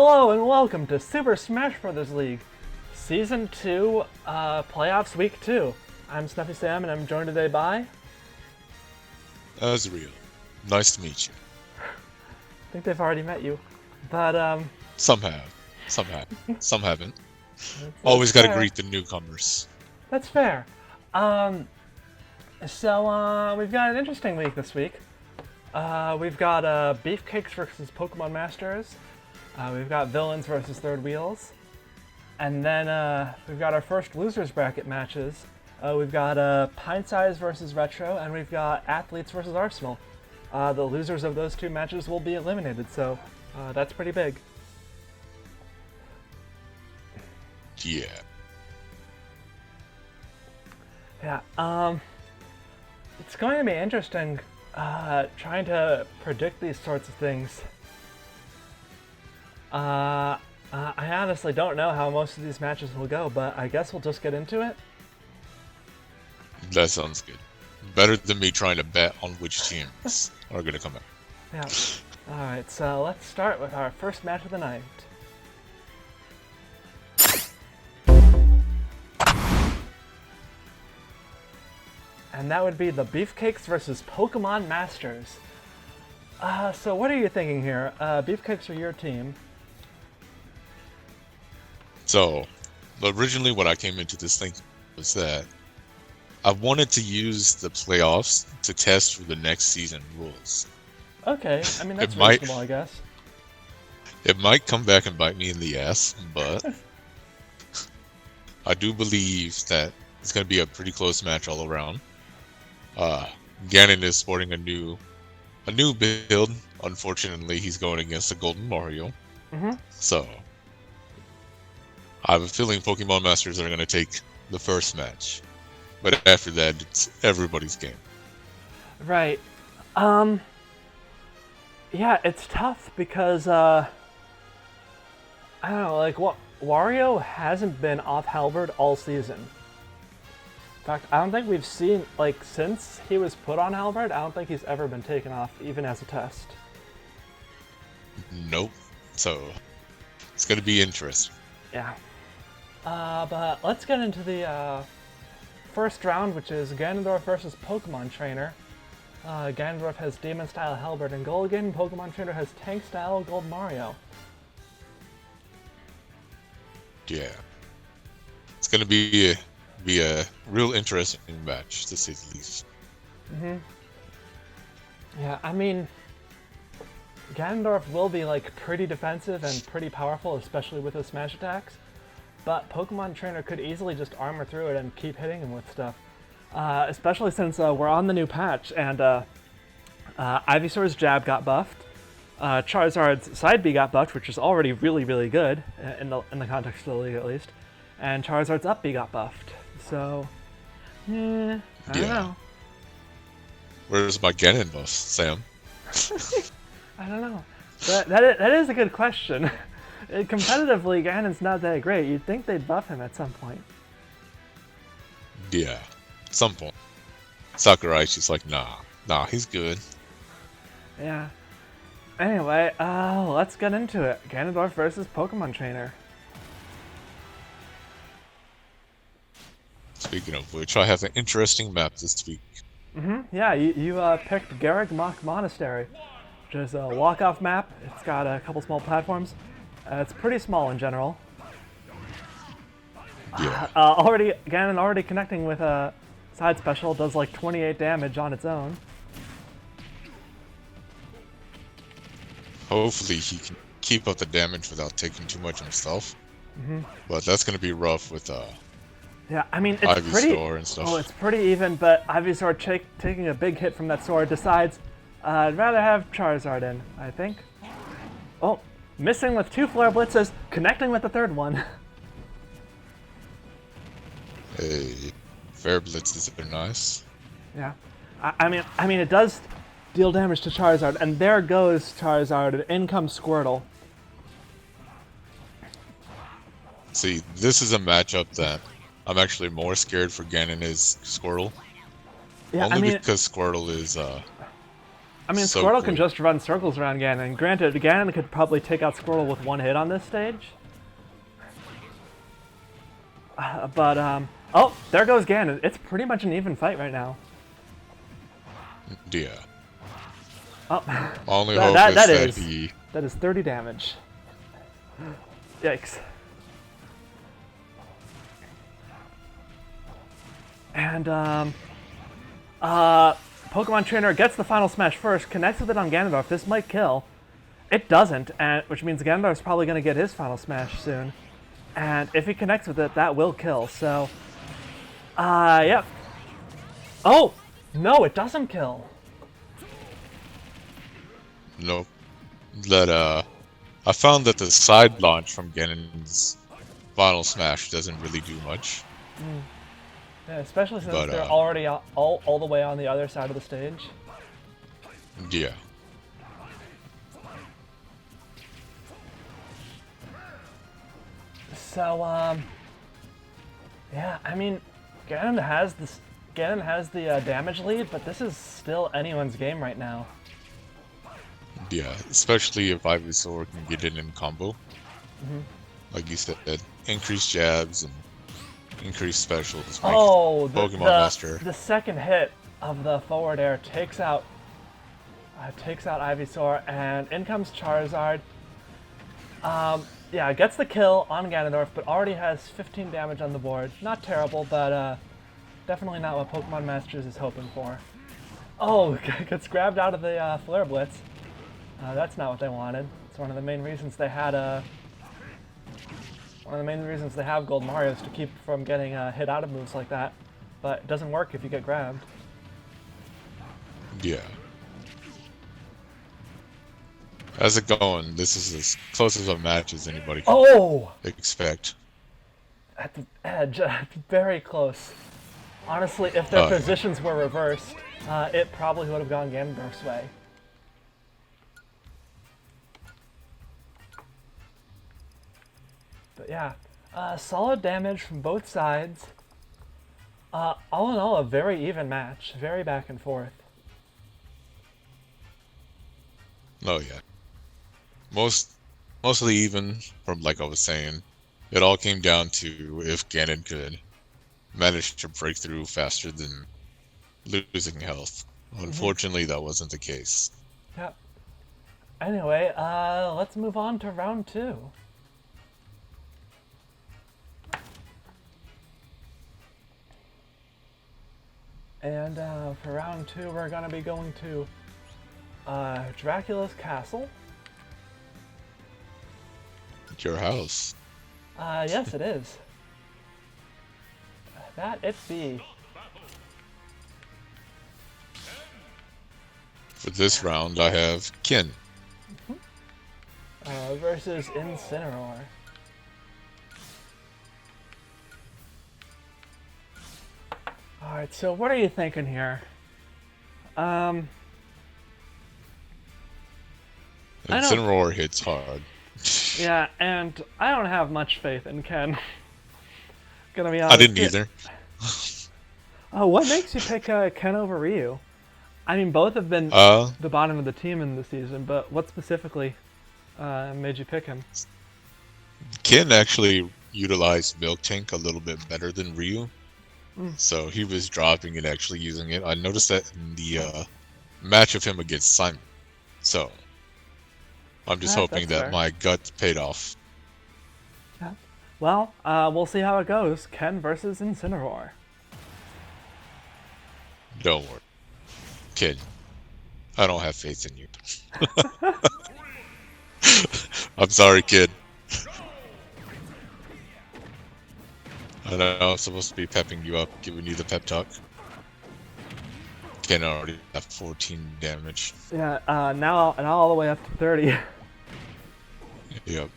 Hello and welcome to Super Smash Bros. League, Season 2, Playoffs Week 2. I'm Snuffy Sam and I'm joined today by... Azriel. Nice to meet you. I think they've already met you, but Some have. Some haven't. that's Always gotta fair. greet the newcomers. That's fair. So we've got an interesting week this week. We've got Beefcakes versus Pokemon Masters. We've got Villains versus Third Wheels. And then we've got our first losers bracket matches. We've got Pintsize versus Retro, and we've got Athletes versus Arsenal. The losers of those two matches will be eliminated, so that's pretty big. Yeah. Yeah, it's going to be interesting trying to predict these sorts of things. I honestly don't know how most of these matches will go, but I guess we'll just get into it. That sounds good. Better than me trying to bet on which teams are gonna come out. Yeah. Alright, so let's start with our first match of the night. And that would be the Beefcakes versus Pokemon Masters. So what are you thinking here? Beefcakes are your team. So, originally what I came into this thing was that I wanted to use the playoffs to test for the next season rules. Okay, I mean that's It might- reasonable, I guess. It might come back and bite me in the ass, but I do believe that it's gonna be a pretty close match all around. Ganon is sporting a new build. Unfortunately, he's going against a Golden Mario. Mm-hmm. So, I have a feeling Pokemon Masters are going to take the first match. But after that, it's everybody's game. Right. Yeah, it's tough because I don't know, like Wario hasn't been off Halberd all season. In fact, I don't think we've seen, like, since he was put on Halberd, I don't think he's ever been taken off, even as a test. Nope. So, it's going to be interesting. Yeah. But let's get into the first round, which is Ganondorf versus Pokemon Trainer. Ganondorf has Demon-style Halberd and Golden, Pokemon Trainer has Tank-style Gold Mario. Yeah. It's going to be a real interesting match, to say the least. Mm-hmm. Yeah, I mean, Ganondorf will be, like, pretty defensive and pretty powerful, especially with his smash attacks. But Pokemon Trainer could easily just armor through it and keep hitting him with stuff. Especially since we're on the new patch, and Ivysaur's jab got buffed. Charizard's side B got buffed, which is already really, really good, in the context of the league at least. And Charizard's up B got buffed. So, I don't know. Where's my Ganon buff, Sam? I don't know. That is a good question. Competitively, Ganon's not that great. You'd think they'd buff him at some point. Yeah. At some point. Sakurai's like, nah, he's good. Yeah. Anyway, let's get into it. Ganondorf versus Pokemon Trainer. Speaking of which, I have an interesting map this week. Mm-hmm. Yeah, you picked Garreg Mach Monastery, which is a walk-off map. It's got a couple small platforms. It's pretty small in general. Yeah. Ganon already connecting with a side special does like 28 damage on its own. Hopefully he can keep up the damage without taking too much himself. Mm-hmm. But that's going to be rough with Yeah, I mean, it's pretty. Ivysaur and stuff. Oh, it's pretty even, but Ivysaur taking a big hit from that sword decides, I'd rather have Charizard in, I think. Oh, missing with 2 Flare Blitzes, connecting with the third one. Hey, fair blitzes are nice. Yeah, I mean, it does deal damage to Charizard, and there goes Charizard, and in comes Squirtle. See, this is a matchup that I'm actually more scared for Ganon is Squirtle. Yeah, Only I mean, because Squirtle is I mean, So Squirtle can quick. just run circles around Ganon. Granted, Ganon could probably take out Squirtle with one hit on this stage. Oh, there goes Ganon. It's pretty much an even fight right now. Yeah. Oh, My only that, hope that, is that that is he. that is 30 damage. Yikes. And Pokemon Trainer gets the final smash first, connects with it on Ganondorf. This might kill. It doesn't, which means Ganondorf's probably going to get his final smash soon. And if he connects with it, that will kill. So, yep. Oh no, it doesn't kill. Nope. That I found that the side launch from Ganon's final smash doesn't really do much. Yeah, especially since But, they're already all the way on the other side of the stage. Yeah. So, yeah, I mean, Ganon has the damage lead, but this is still anyone's game right now. Yeah, especially if Ivysaur can get it in combo. Like you said, increased jabs and increased specials. Make Oh, Pokemon Master. the second hit of the forward air takes out Ivysaur, and in comes Charizard. Yeah, gets the kill on Ganondorf, but already has 15 damage on the board. Not terrible, but definitely not what Pokemon Masters is hoping for. Oh, gets grabbed out of the Flare Blitz. That's not what they wanted. It's one of the main reasons they had one of the main reasons they have Gold Marios, to keep from getting hit out of moves like that. But it doesn't work if you get grabbed. Yeah. How's it going? This is as close as a match as anybody can Oh! expect. At the edge, very close. Honestly, if their positions were reversed, it probably would have gone Ganondorf's way. But yeah, solid damage from both sides. All in all, a very even match, very back and forth. Oh yeah. Mostly even from, like I was saying. It all came down to if Ganon could manage to break through faster than losing health. Unfortunately, that wasn't the case. Yep. Anyway, let's move on to round 2. And for round 2, we're going to be going to Dracula's Castle. Your house. Yes, it is. That it be. For this round, I have Ken. Versus Incineroar. Alright, so what are you thinking here? I know- Incineroar hits hard. Yeah, and I don't have much faith in Ken. Gonna be I honest. didn't either. Oh, what makes you pick Ken over Ryu? I mean, both have been the bottom of the team in the season, but what specifically made you pick him? Ken actually utilized Milk Tank a little bit better than Ryu. So he was dropping it, actually using it. I noticed that in the match of him against Simon. So I'm just hoping that's that fair. my gut paid off. Yeah. Well, we'll see how it goes. Ken versus Incineroar. Don't worry. Kid, I don't have faith in you. I'm sorry, kid. I know I'm supposed to be pepping you up, giving you the pep talk. Ken already have 14 damage. Yeah, now all the way up to 30. Yep.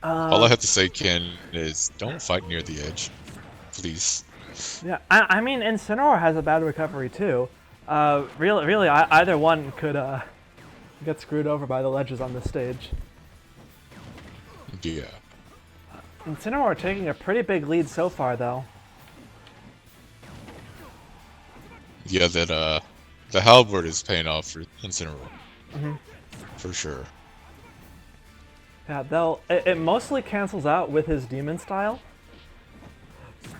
All I have to say, Ken, is don't fight near the edge, please. Yeah, I mean, Incineroar has a bad recovery too. Really, either one could get screwed over by the ledges on this stage. Yeah. Incineroar taking a pretty big lead so far, though. Yeah, that the halberd is paying off for Incineroar. For sure. Yeah, though it mostly cancels out with his demon style.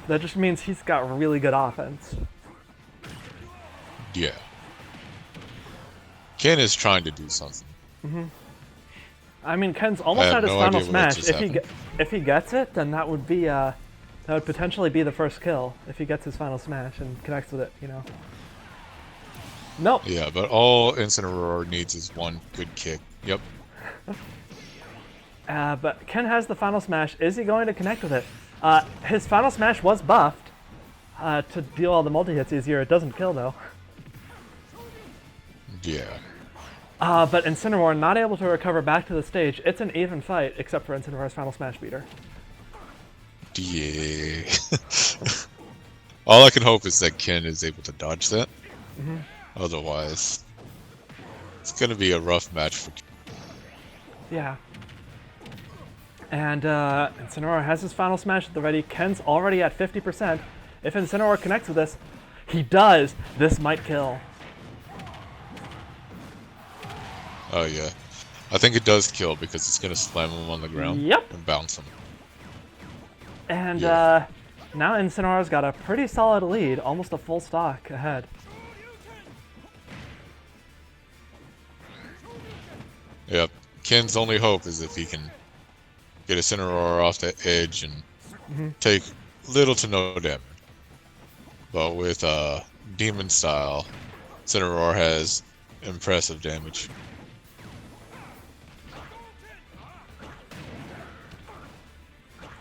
That just means he's got really good offense. Yeah. Ken is trying to do something. I mean, Ken's almost I have at his no final idea what smash. just If he gets it, then that would be that would potentially be the first kill if he gets his final smash and connects with it. You know. Nope. Yeah, but all Incineroar needs is one good kick. Yep. But Ken has the final smash. Is he going to connect with it? His final smash was buffed to deal all the multi-hits easier. It doesn't kill, though. Yeah. But Incineroar not able to recover back to the stage. It's an even fight, except for Incineroar's final smash beater. Yeah. All I can hope is that Ken is able to dodge that. Otherwise, it's going to be a rough match for Ken. Yeah. And Incineroar has his final smash at the ready. Ken's already at 50%. If Incineroar connects with this, he does. This might kill. Oh, yeah. I think it does kill because it's going to slam him on the ground Yep. and bounce him. And Yeah. now Incineroar's got a pretty solid lead, almost a full stock ahead. Yep. Ken's only hope is if he can get Incineroar off the edge and take little to no damage. But with Demon Style, Incineroar has impressive damage.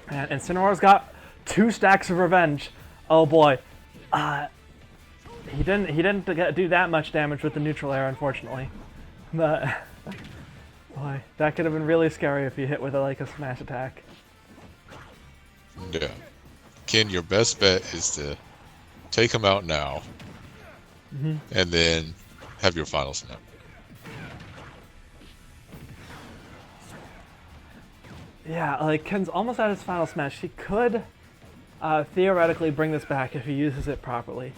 And Incineroar's got 2 stacks of revenge. Oh boy. He didn't do that much damage with the neutral air, unfortunately. But boy, that could have been really scary if he hit with like a smash attack. Yeah. Ken, your best bet is to take him out now. And then have your final snap. Yeah, like Ken's almost at his final smash. He could theoretically bring this back if he uses it properly.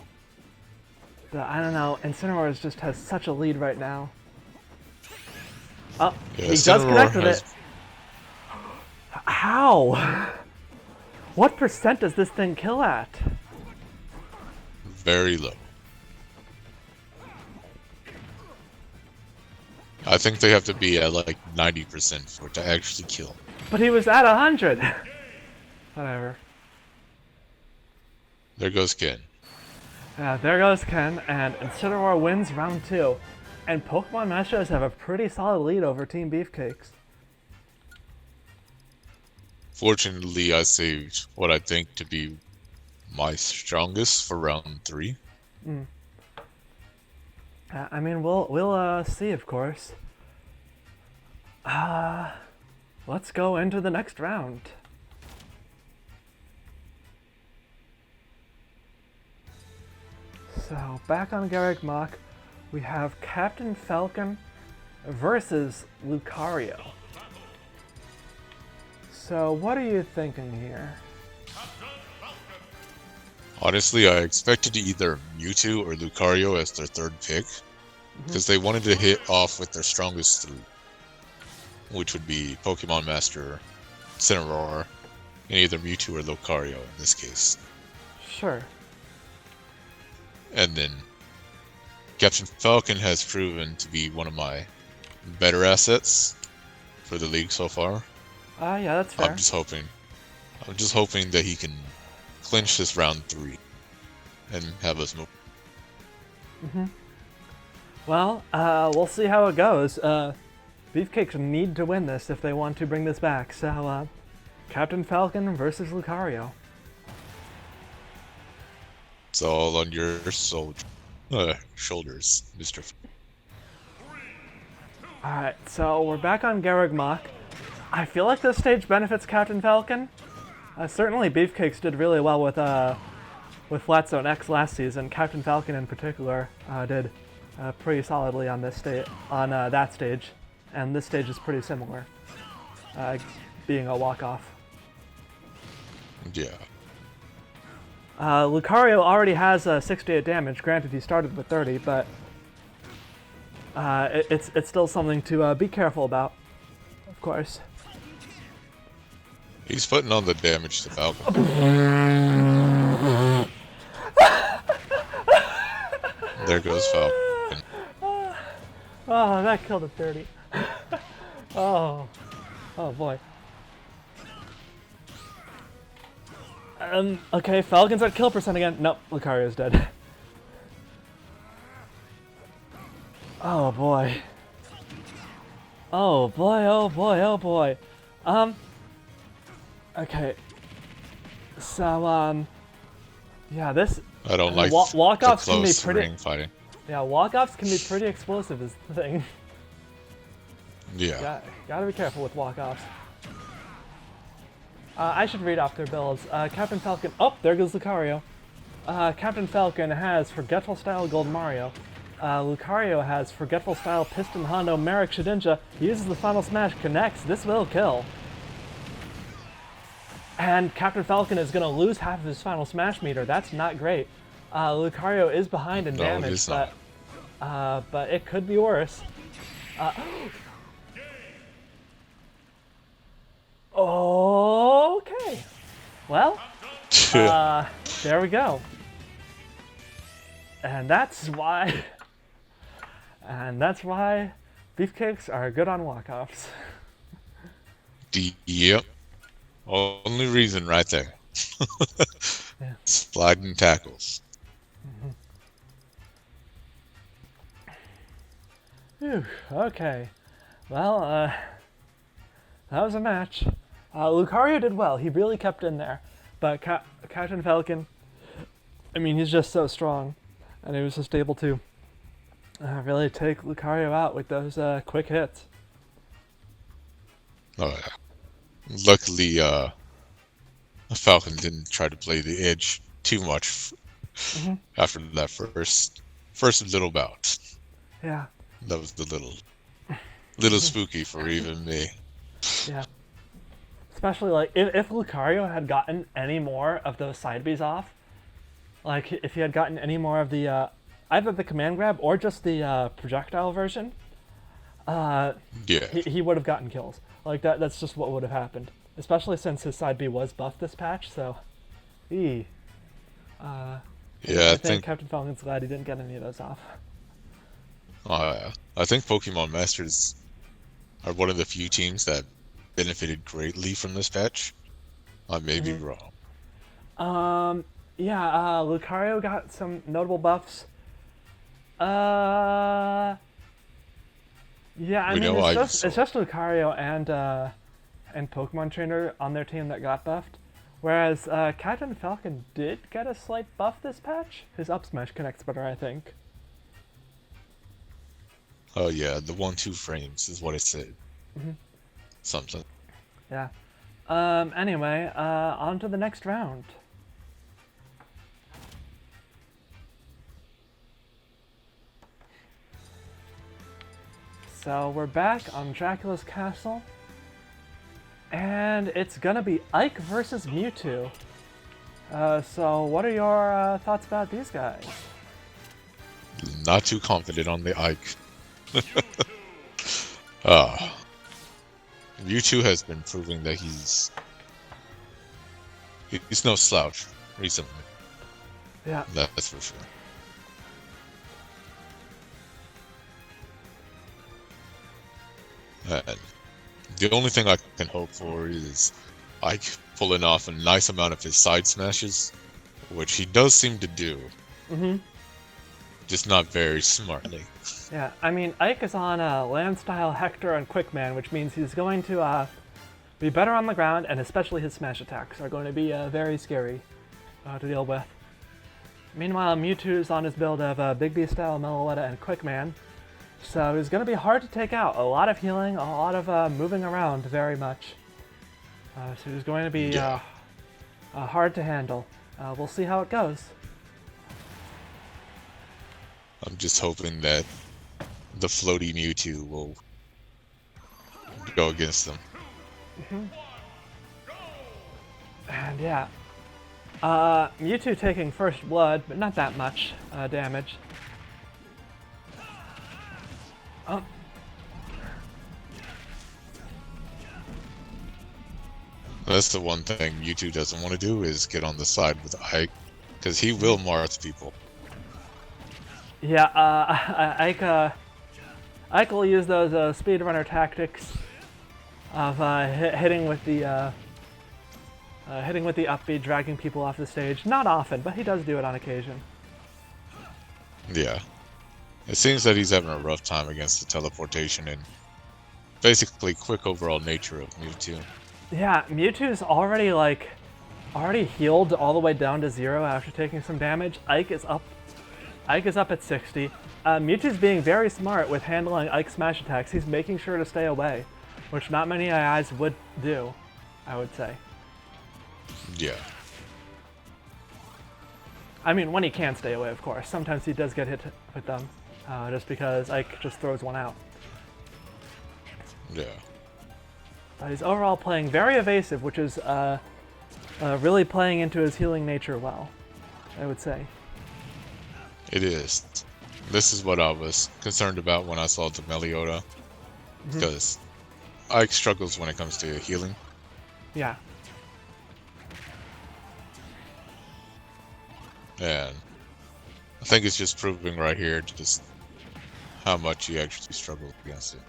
But I don't know, Incineroar just has such a lead right now. Oh, Yeah, he does Incineroar connect with has- it. How? What percent does this thing kill at? Very low. I think they have to be at like 90% for it to actually kill. But he was at 100. Whatever. There goes Ken. There goes Ken, and Incineroar wins round 2. And Pokemon Masters have a pretty solid lead over Team Beefcakes. Fortunately, I saved what I think to be my strongest for round 3. I mean, we'll see, of course. Let's go into the next round. So, back on Garrick Mach, we have Captain Falcon versus Lucario. So, what are you thinking here? Honestly, I expected either Mewtwo or Lucario as their third pick, because they wanted to hit off with their strongest 3, which would be Pokemon Master, Incineroar, and either Mewtwo or Lucario in this case. Sure. And then Captain Falcon has proven to be one of my better assets for the league so far. Yeah, that's fair. I'm just hoping that he can clinch this round 3 and have us move. Well, we'll see how it goes. Beefcakes need to win this if they want to bring this back. So, Captain Falcon versus Lucario. It's all on your shoulders, Mr. Alright, so we're back on Garrick Mach. I feel like this stage benefits Captain Falcon. Certainly Beefcakes did really well with Flat Zone X last season. Captain Falcon in particular did pretty solidly on this that stage, and this stage is pretty similar, being a walk-off. Yeah. Lucario already has 68 damage. Granted, he started with 30, but it's still something to be careful about, of course. He's putting on the damage to Falcon. There goes Falcon. Oh, that killed a 30. Oh boy. Okay, Falcon's at kill percent again. Nope, Lucario's dead. Oh boy. Oh boy, oh boy, oh boy. Okay. So, yeah, this... I don't like walk-offs the can be close pretty... ring fighting. Yeah, walk-offs can be pretty explosive is the thing. Yeah. Gotta be careful with walk-offs. I should read off their builds. Captain Falcon... Oh, there goes Lucario. Captain Falcon has Forgetful Style Gold Mario. Lucario has Forgetful Style Piston Hondo Merrick Shedinja. He uses the Final Smash, connects. This will kill. And Captain Falcon is going to lose half of his Final Smash meter. That's not great. Lucario is behind in damage, but it could be worse. Okay. Well, there we go. And that's why Beefcakes are good on walk-offs. Yep. Only reason right there. Yeah. Sliding tackles. Whew, okay. Well, that was a match. Lucario did well. He really kept in there. But Captain Falcon, I mean, he's just so strong. And he was just able to really take Lucario out with those quick hits. Oh, yeah. Luckily, Falcon didn't try to play the edge too much after that first little bout. Yeah. That was the little spooky for even me. Yeah. Especially, like, if Lucario had gotten any more of those side Bs off, like, if he had gotten any more of the, either the command grab or just the projectile version, he would have gotten kills. Like, that's just what would have happened. Especially since his side B was buffed this patch, so... I think Captain Falcon's glad he didn't get any of those off. I think Pokemon Masters are one of the few teams that benefited greatly from this patch. I may be wrong. Lucario got some notable buffs. Yeah, I mean, it's just Lucario and Pokemon Trainer on their team that got buffed. Whereas Captain Falcon did get a slight buff this patch. His up smash connects better, I think. Oh yeah, the 1-2 frames is what it said. Something. Yeah. Anyway, on to the next round. So we're back on Dracula's Castle. And it's gonna be Ike versus Mewtwo. So what are your thoughts about these guys? Not too confident on the Ike. Mewtwo has been proving that he's no slouch recently. Yeah. That's for sure. And the only thing I can hope for is Ike pulling off a nice amount of his side smashes, which he does seem to do. Just not very smartly. Yeah, I mean, Ike is on Land Style, Hector, and Quickman, which means he's going to be better on the ground, and especially his smash attacks are going to be very scary to deal with. Meanwhile, Mewtwo's on his build of Big B Style, Meloetta, and Quickman, so he's going to be hard to take out. A lot of healing, a lot of moving around very much. So he's going to be hard to handle. We'll see how it goes. I'm just hoping that the floaty Mewtwo will go against them. And yeah. Mewtwo taking first blood, but not that much damage. Oh. That's the one thing Mewtwo doesn't want to do is get on the side with Ike, because he will Marth people. Yeah, Ike will use those speedrunner tactics of hitting with the up B, dragging people off the stage. Not often, but he does do it on occasion. Yeah. It seems that he's having a rough time against the teleportation and basically quick overall nature of Mewtwo. Yeah, Mewtwo's already healed all the way down to 0 after taking some damage. Ike is up at 60. Mewtwo's being very smart with handling Ike's smash attacks. He's making sure to stay away, which not many AIs would do, I would say. Yeah. I mean, when he can stay away, of course. Sometimes he does get hit with them, just because Ike just throws one out. Yeah. But he's overall playing very evasive, which is really playing into his healing nature well, I would say. It is. This is what I was concerned about when I saw the Melioda, because Ike struggles when it comes to healing. Yeah. And I think it's just proving right here just how much he actually struggled against it.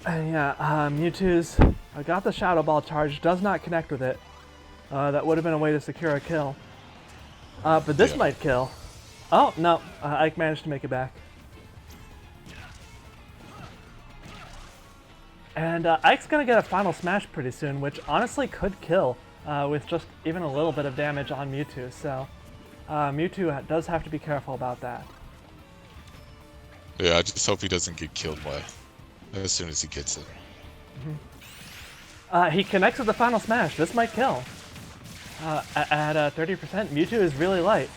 And yeah, Mewtwo's got the Shadow Ball charge, does not connect with it. That would have been a way to secure a kill. But this might kill. Oh, no, Ike managed to make it back. And Ike's going to get a final smash pretty soon, which honestly could kill with just even a little bit of damage on Mewtwo. So Mewtwo does have to be careful about that. Yeah, I just hope he doesn't get killed by as soon as he gets it. He connects with the final smash. This might kill. At 30%, Mewtwo is really light.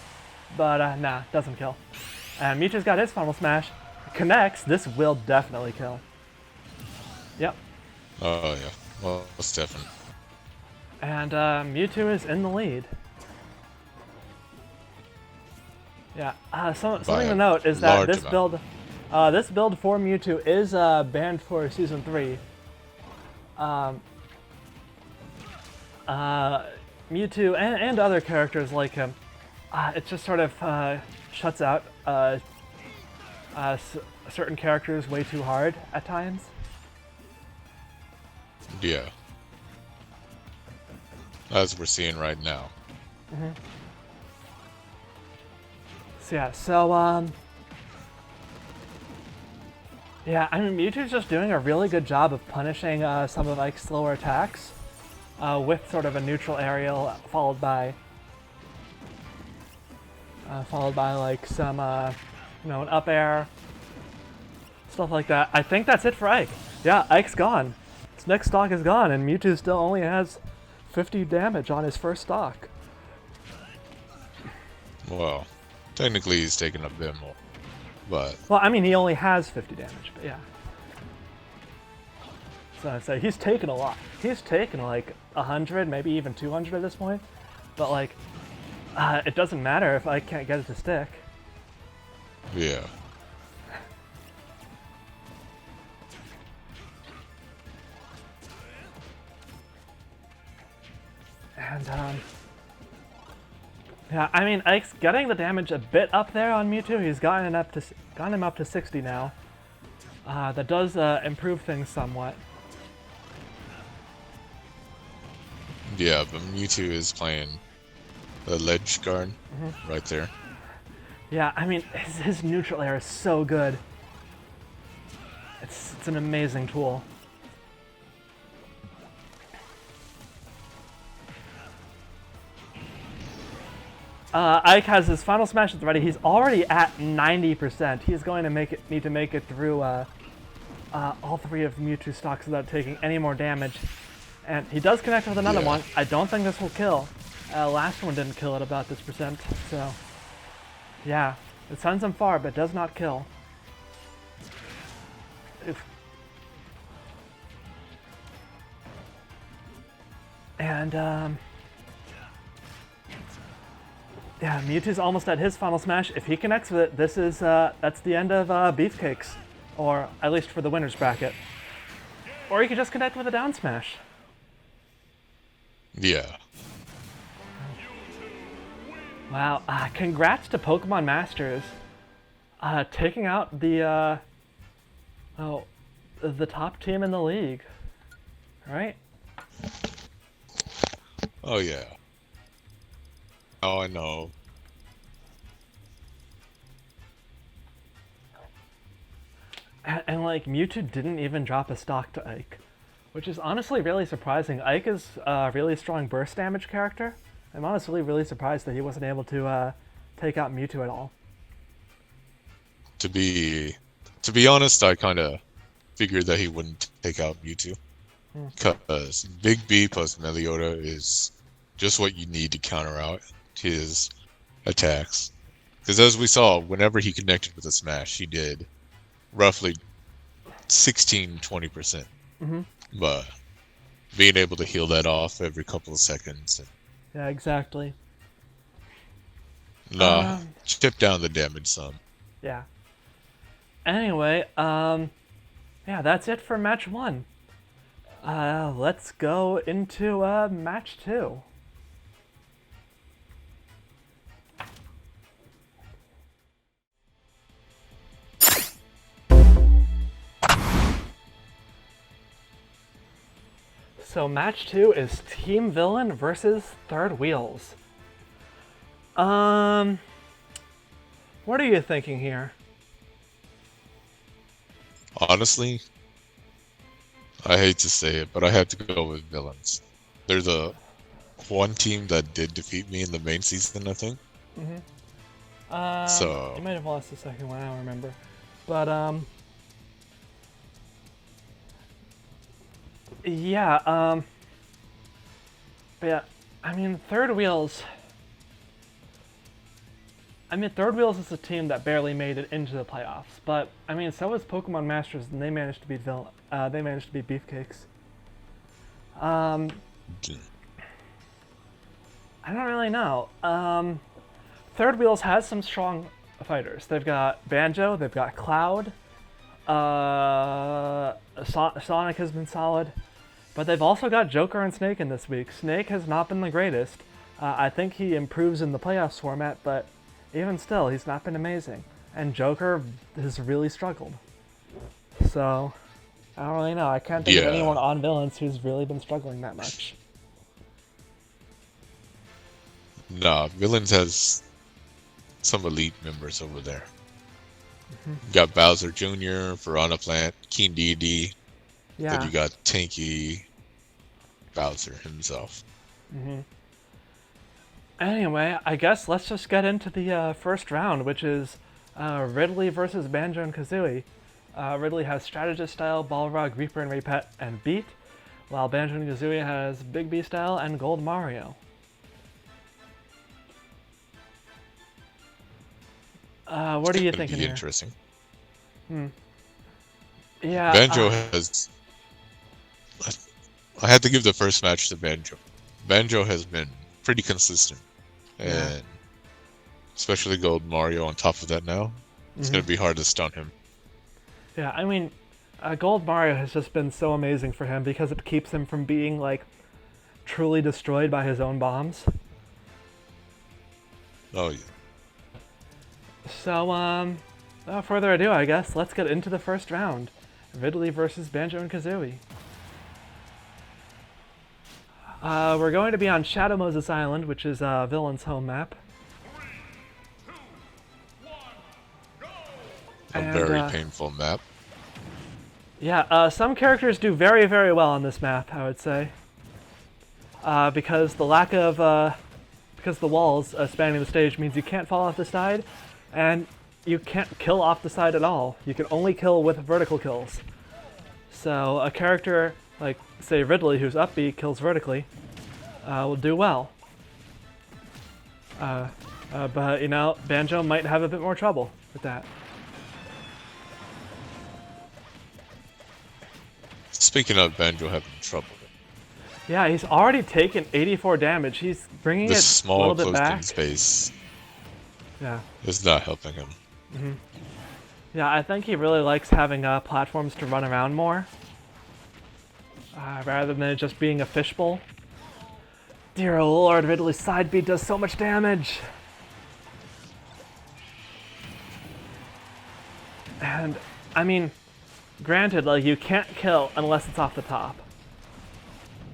But nah, doesn't kill. And Mewtwo's got his final smash. Connects. This will definitely kill. Yep. Oh yeah, well, it's definitely. And Mewtwo is in the lead. Yeah. Something to note is that this build for Mewtwo is banned for Season 3. Mewtwo and other characters like him, it just sort of shuts out certain characters way too hard at times. Yeah. As we're seeing right now. So yeah, yeah, I mean, Mewtwo's just doing a really good job of punishing some of Ike's slower attacks with sort of a neutral aerial followed by like some, an up air, stuff like that. I think that's it for Ike. Yeah, Ike's gone. His next stock is gone, and Mewtwo still only has 50 damage on his first stock. Well, technically he's taking a bit more, but... Well, I mean, he only has 50 damage, but yeah. So I'd say he's taken a lot. He's taken like 100, maybe even 200 at this point. But like, it doesn't matter if I can't get it to stick. Yeah. And yeah, I mean, Ike's getting the damage a bit up there on Mewtwo. He's gotten him up to 60 now. That does improve things somewhat. Yeah, but Mewtwo is playing the ledge guard right there. Yeah, I mean, his neutral air is so good. It's an amazing tool. Ike has his final smashes ready. He's already at 90%. He's going to need to make it through all three of Mewtwo stocks without taking any more damage. And he does connect with another one. I don't think this will kill. Last one didn't kill at about this percent. So, yeah. It sends him far, but does not kill. Oof. And, yeah, Mewtwo's almost at his final smash. If he connects with it, this is, that's the end of Beefcakes. Or, at least for the winner's bracket. Or you could just connect with a down smash. Yeah. Wow, congrats to Pokemon Masters. Taking out the, the top team in the league. Right? Oh, yeah. Oh, I know. And like, Mewtwo didn't even drop a stock to Ike. Which is honestly really surprising. Ike is a really strong burst damage character. I'm honestly really surprised that he wasn't able to take out Mewtwo at all. To be honest, I kind of figured that he wouldn't take out Mewtwo. Because Big B plus Melioda is just what you need to counter out his attacks. Because as we saw, whenever he connected with a smash, he did roughly 16-20%. But being able to heal that off every couple of seconds. And, yeah, exactly. chip down the damage some. Yeah. Anyway, yeah, that's it for match 1. Let's go into match 2. So match 2 is Team Villain versus Third Wheels. What are you thinking here? Honestly, I hate to say it, but I had to go with Villains. They're the one team that did defeat me in the main season, I think. So you might have lost the second one, I don't remember. But yeah, but yeah, I mean, Third Wheels is a team that barely made it into the playoffs, but I mean, so was Pokemon Masters, and they managed to beat Beefcakes. I don't really know. Third Wheels has some strong fighters. They've got Banjo, they've got Cloud, Sonic has been solid, but they've also got Joker and Snake in this week. Snake has not been the greatest. I think he improves in the playoffs format, but even still, he's not been amazing. And Joker has really struggled. So, I don't really know. I can't think of anyone on Villains who's really been struggling that much. Nah, Villains has some elite members over there. You got Bowser Jr., Piranha Plant, Keen DD. Yeah. Then you got Tanky Bowser himself. Anyway, I guess let's just get into the first round, which is Ridley versus Banjo and Kazooie. Ridley has Strategist Style, Balrog, Reaper, and Raypet, and Beat, while Banjo and Kazooie has Big B Style and Gold Mario. What are you thinking here? Interesting. Yeah. Banjo has. I had to give the first match to Banjo. Banjo has been pretty consistent, and especially Gold Mario on top of that now, it's going to be hard to stun him. Yeah, I mean, Gold Mario has just been so amazing for him because it keeps him from being, like, truly destroyed by his own bombs. Oh, yeah. So, without further ado, I guess, let's get into the first round. Ridley versus Banjo and Kazooie. We're going to be on Shadow Moses Island, which is Villain's home map. A very painful map. Yeah, some characters do very, very well on this map, I would say. Because the lack of, because the walls spanning the stage means you can't fall off the side, and you can't kill off the side at all. You can only kill with vertical kills. So a character like, say, Ridley, who's up B, kills vertically, will do well. But, you know, Banjo might have a bit more trouble with that. Speaking of Banjo having trouble, Yeah, he's already taken 84 damage. He's bringing this it a small little bit closed-in back. space Yeah. is not helping him. Yeah, I think he really likes having platforms to run around more. Rather than it just being a fishbowl. Dear lord, Ridley's side beat does so much damage! And, I mean, granted, like, you can't kill unless it's off the top.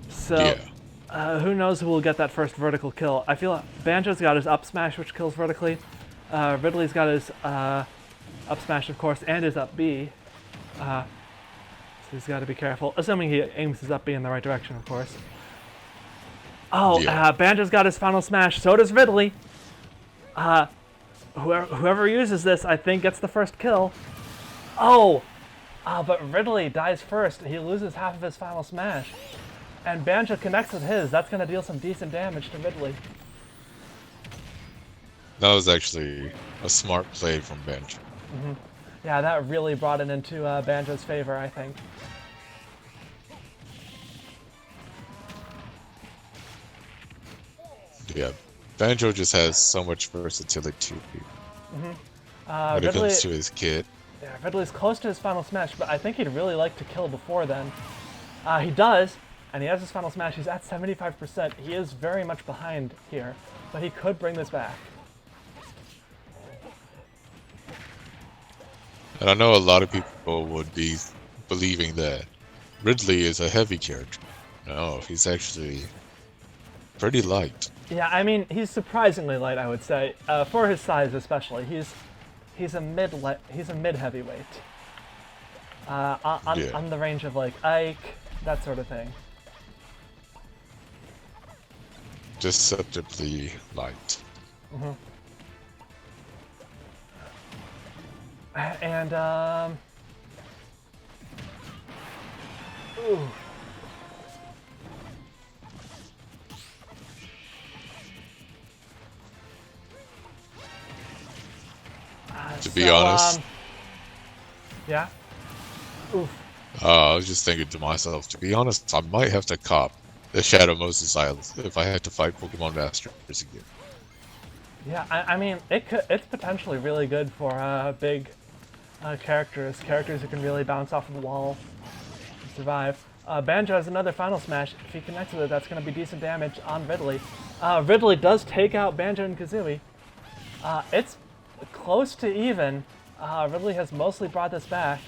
So, who knows who will get that first vertical kill. I feel like Banjo's got his up smash, which kills vertically. Ridley's got his up smash, of course, and his up B. So he's got to be careful, assuming he aims his up B in the right direction, of course. Oh, Banjo's got his final smash, so does Ridley. Whoever uses this, I think, gets the first kill. Oh! But Ridley dies first. He loses half of his final smash. And Banjo connects with his. That's going to deal some decent damage to Ridley. That was actually a smart play from Banjo. Yeah, that really brought it into Banjo's favor, I think. Yeah, Banjo just has so much versatility when it Ridley, comes to his kit. yeah, Ridley's close to his final smash, but I think he'd really like to kill before then. He does, and he has his final smash. He's at 75%. He is very much behind here, but he could bring this back. And I know a lot of people would be believing that Ridley is a heavy character. No, he's actually pretty light. Yeah, I mean, he's surprisingly light, I would say, for his size especially. He's a mid heavyweight. On the range of like Ike, that sort of thing. Deceptively light. And ooh. To be honest, yeah. Oof. I was just thinking to myself, to be honest, I might have to cop the Shadow Moses Isles if I had to fight Pokemon Masters again. Yeah, I mean, it's potentially really good for big characters who can really bounce off of the wall and survive. Banjo has another final smash. If he connects with it, that's going to be decent damage on Ridley. Ridley does take out Banjo and Kazooie. It's close to even. Ridley has mostly brought this back.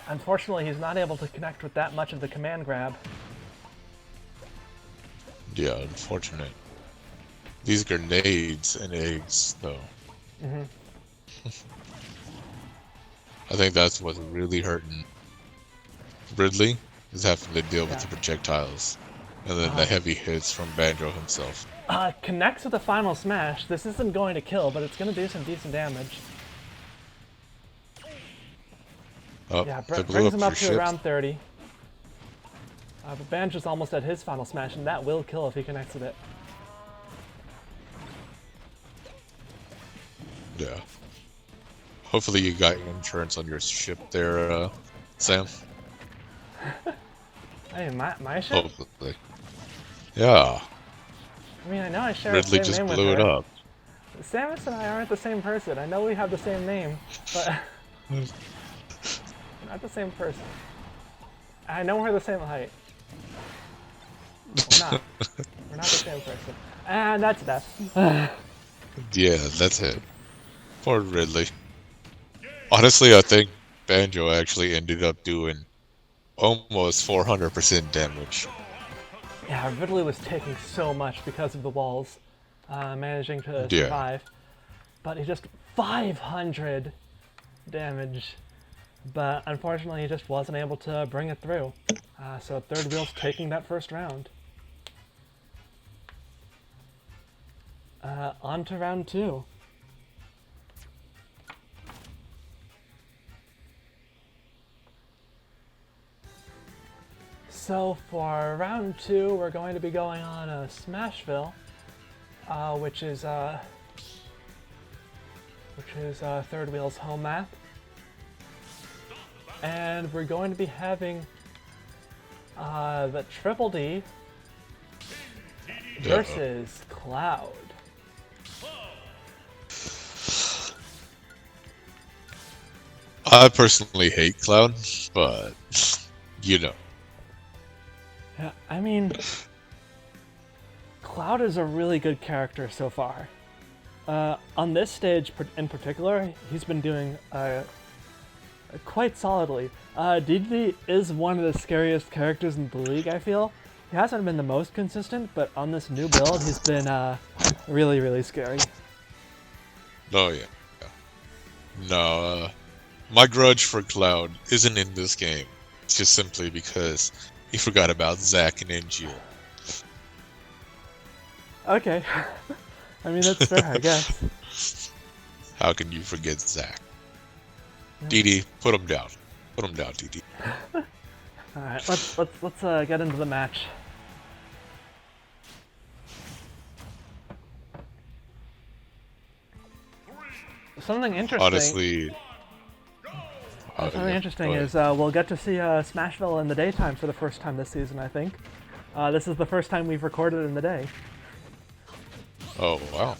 Unfortunately, he's not able to connect with that much of the command grab. Yeah, unfortunate. These grenades and eggs, though. I think that's what's really hurting Ridley, is having to deal with the projectiles. And then the heavy hits from Banjo himself. Connects with the final smash. This isn't going to kill, but it's going to do some decent damage. Oh, Yeah, brings him up to around 30. But Banjo's almost at his final smash, and that will kill if he connects with it. Yeah. Hopefully you got insurance on your ship there, Sam. Hey, my ship? Hopefully. Yeah. I mean, I know I share Ridley the same just name with blew it her. up. Samus and I aren't the same person. I know we have the same name, but we're not the same person. I know we're the same height. We're not. We're not the same person. And that's that. Yeah, that's it. Poor Ridley. Honestly, I think Banjo actually ended up doing almost 400% damage. Yeah, Ridley was taking so much because of the walls, managing to survive. But he just 500 damage. But unfortunately, he just wasn't able to bring it through. So third wheel's taking that first round. On to round 2. So for round 2, we're going to be going on Smashville, which is Third Wheel's home map, and we're going to be having the Triple D versus Cloud. I personally hate Cloud, but you know. Yeah, I mean, Cloud is a really good character so far. On this stage in particular, he's been doing quite solidly. DD is one of the scariest characters in the league, I feel. He hasn't been the most consistent, but on this new build, he's been really, really scary. Oh yeah. No, my grudge for Cloud isn't in this game. It's just simply because he forgot about Zack and NGL. Okay. I mean, that's fair, I guess. How can you forget Zack? DD, put him down. Put him down, DD. Alright, let's get into the match. Something interesting. Honestly, something interesting is we'll get to see Smashville in the daytime for the first time this season, I think. This is the first time we've recorded in the day. Oh, wow.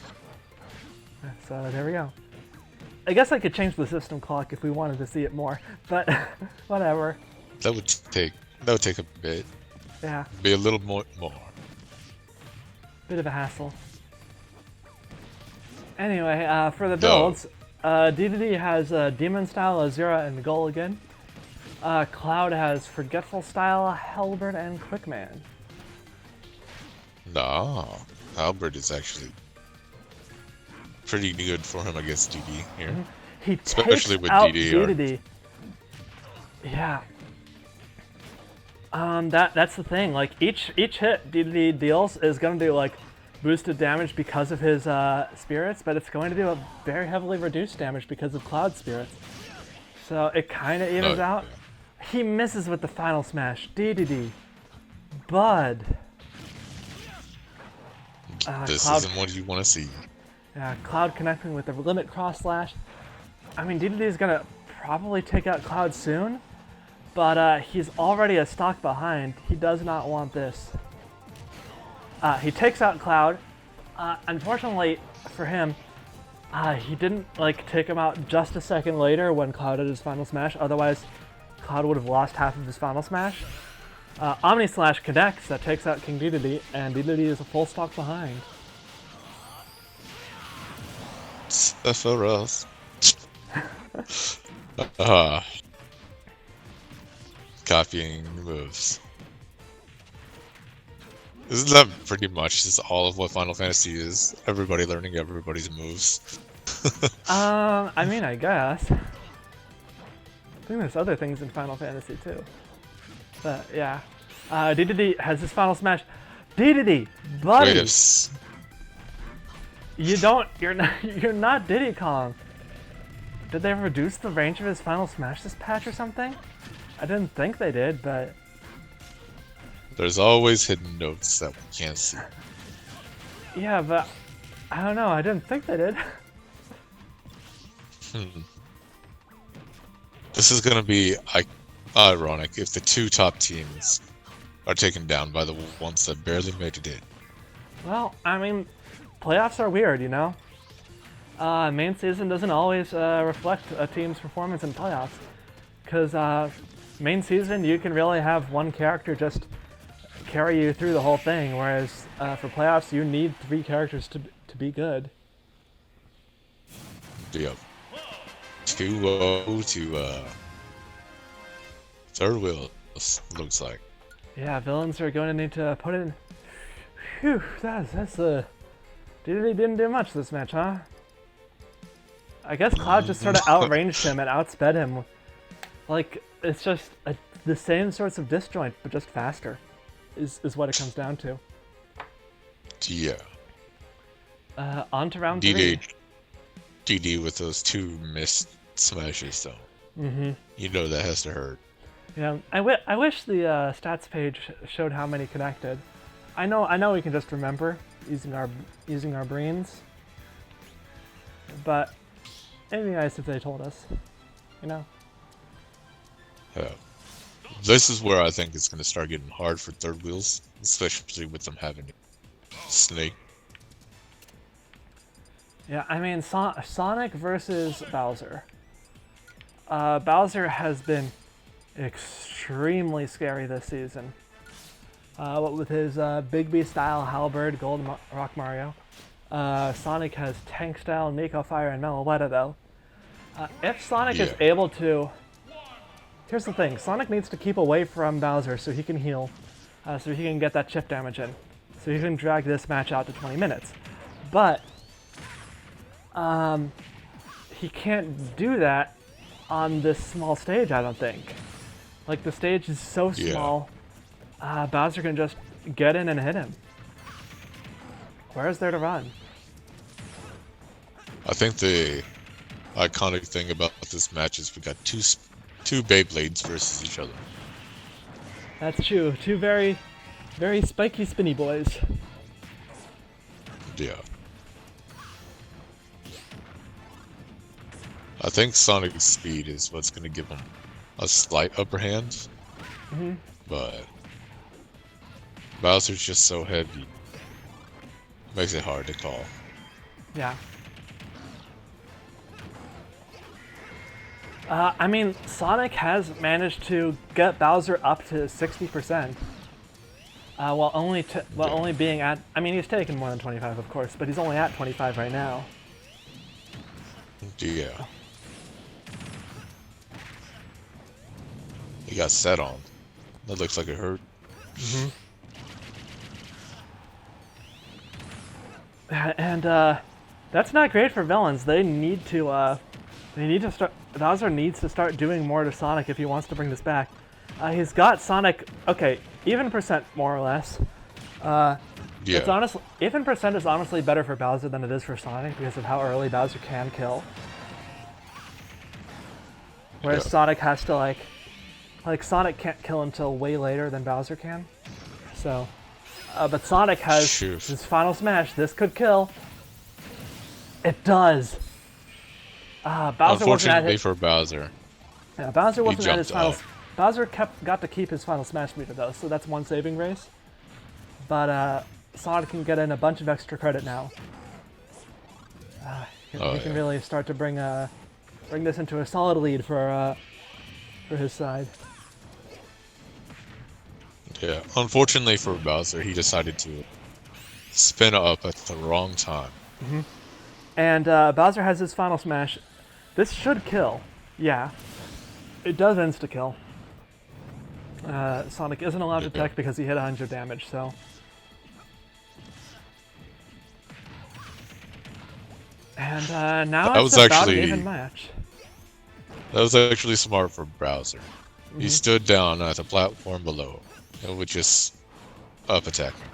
So there we go. I guess I could change the system clock if we wanted to see it more, but whatever. That would take a bit. Yeah. Be a little more. Bit of a hassle. Anyway, for the builds, DDD has Demon Style, Azura, and Goal again. Cloud has Forgetful Style, Halberd, and Quickman. No, Halberd is actually pretty good for him against DD here. Mm-hmm. He Especially takes with out DD. Yeah. That's the thing. Like each hit DDD deals is gonna do like boosted damage because of his spirits, but it's going to do a very heavily reduced damage because of Cloud spirits. So it kind of evens out. Yeah. He misses with the final smash. DDD. Bud. This Cloud, isn't what you want to see. Yeah, Cloud connecting with the limit cross slash. I mean, DDD is gonna probably take out Cloud soon, but he's already a stock behind. He does not want this. He takes out Cloud. Unfortunately for him, he didn't take him out just a second later when Cloud had his final smash. Otherwise, Cloud would have lost half of his final smash. Omni Slash connects, that takes out King DDD, and DDD is a full stock behind. Sephiroth. Copying moves. Isn't that pretty much just all of what Final Fantasy is? Everybody learning everybody's moves. I mean, I guess. I think there's other things in Final Fantasy too. But yeah. DDD has his final smash. DDD, buddy! Wait, you're not Diddy Kong. Did they reduce the range of his final smash this patch or something? I didn't think they did, but... There's always hidden notes that we can't see. Yeah, but I don't know. I didn't think they did. This is gonna be ironic if the two top teams are taken down by the ones that barely made it in. Well, I mean, playoffs are weird, you know? Main season doesn't always reflect a team's performance in playoffs. Because main season, you can really have one character just carry you through the whole thing, whereas for playoffs, you need 3 characters to be good. Yep. 2-0 to Third Wheel, looks like. Yeah, villains are going to need to put in... Phew, that's DDD didn't do much this match, huh? I guess Cloud just sort of outranged him and outsped him. Like, it's just the same sorts of disjoint, but just faster, is what it comes down to. Yeah. On to round 3. DD with those 2 missed smashes, though. Mm-hmm. You know that has to hurt. Yeah, I wish the stats page showed how many connected. I know we can just remember using our brains, but it'd be nice if they told us, you know. Yeah. This is where I think it's going to start getting hard for third wheels, especially with them having Snake. Yeah, I mean Sonic versus Bowser. Bowser has been extremely scary this season. What with his Big B style Halberd Gold Rock Mario. Sonic has Tank style Nico Fire and Meloetta though. If Sonic is able to... Here's the thing, Sonic needs to keep away from Bowser so he can heal, so he can get that chip damage in. So he can drag this match out to 20 minutes. But, he can't do that on this small stage, I don't think. Like, the stage is so small, Bowser can just get in and hit him. Where is there to run? I think the iconic thing about this match is we got two Beyblades versus each other. That's true. Two very, very spiky spinny boys. Yeah. I think Sonic's speed is what's going to give him a slight upper hand. But Bowser's just so heavy. Makes it hard to call. Yeah. I mean, Sonic has managed to get Bowser up to 60%. While only being at... I mean, he's taken more than 25, of course, but he's only at 25 right now. Yeah. He got set on. That looks like it hurt. And that's not great for villains. They need to start. Bowser needs to start doing more to Sonic if he wants to bring this back. He's got Sonic, okay, even percent more or less. It's honestly, even percent is honestly better for Bowser than it is for Sonic because of how early Bowser can kill. Whereas Sonic has to like Sonic can't kill until way later than Bowser can. So, but Sonic has his final smash. This could kill. It does. Bowser Unfortunately for Bowser. Yeah, Bowser wasn't at his final. Bowser got to keep his final smash meter though, so that's one saving grace. But Sonic can get in a bunch of extra credit now. He can really start to bring this into a solid lead for his side. Yeah, unfortunately for Bowser, he decided to spin up at the wrong time. And Bowser has his final smash. This should kill. Yeah. It does insta-kill. Sonic isn't allowed to tech because he hit 100 damage, so... And now it's about an even match. That was actually smart for Bowser. He stood down at the platform below. It would just up attack him.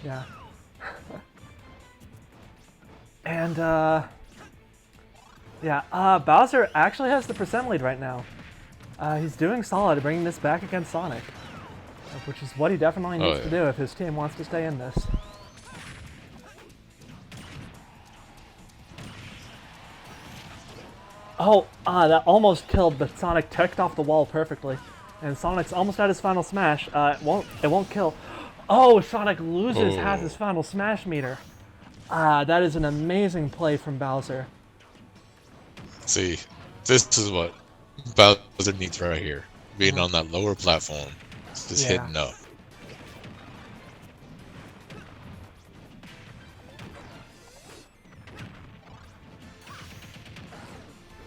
Yeah. And, Bowser actually has the percent lead right now. He's doing solid bringing this back against Sonic, which is what he definitely needs to do if his team wants to stay in this. Oh, that almost killed, but Sonic teched off the wall perfectly. And Sonic's almost at his final smash. It won't kill. Oh, Sonic loses half his final smash meter. That is an amazing play from Bowser. See, this is what Bowser needs right here. Being on that lower platform, just hitting up.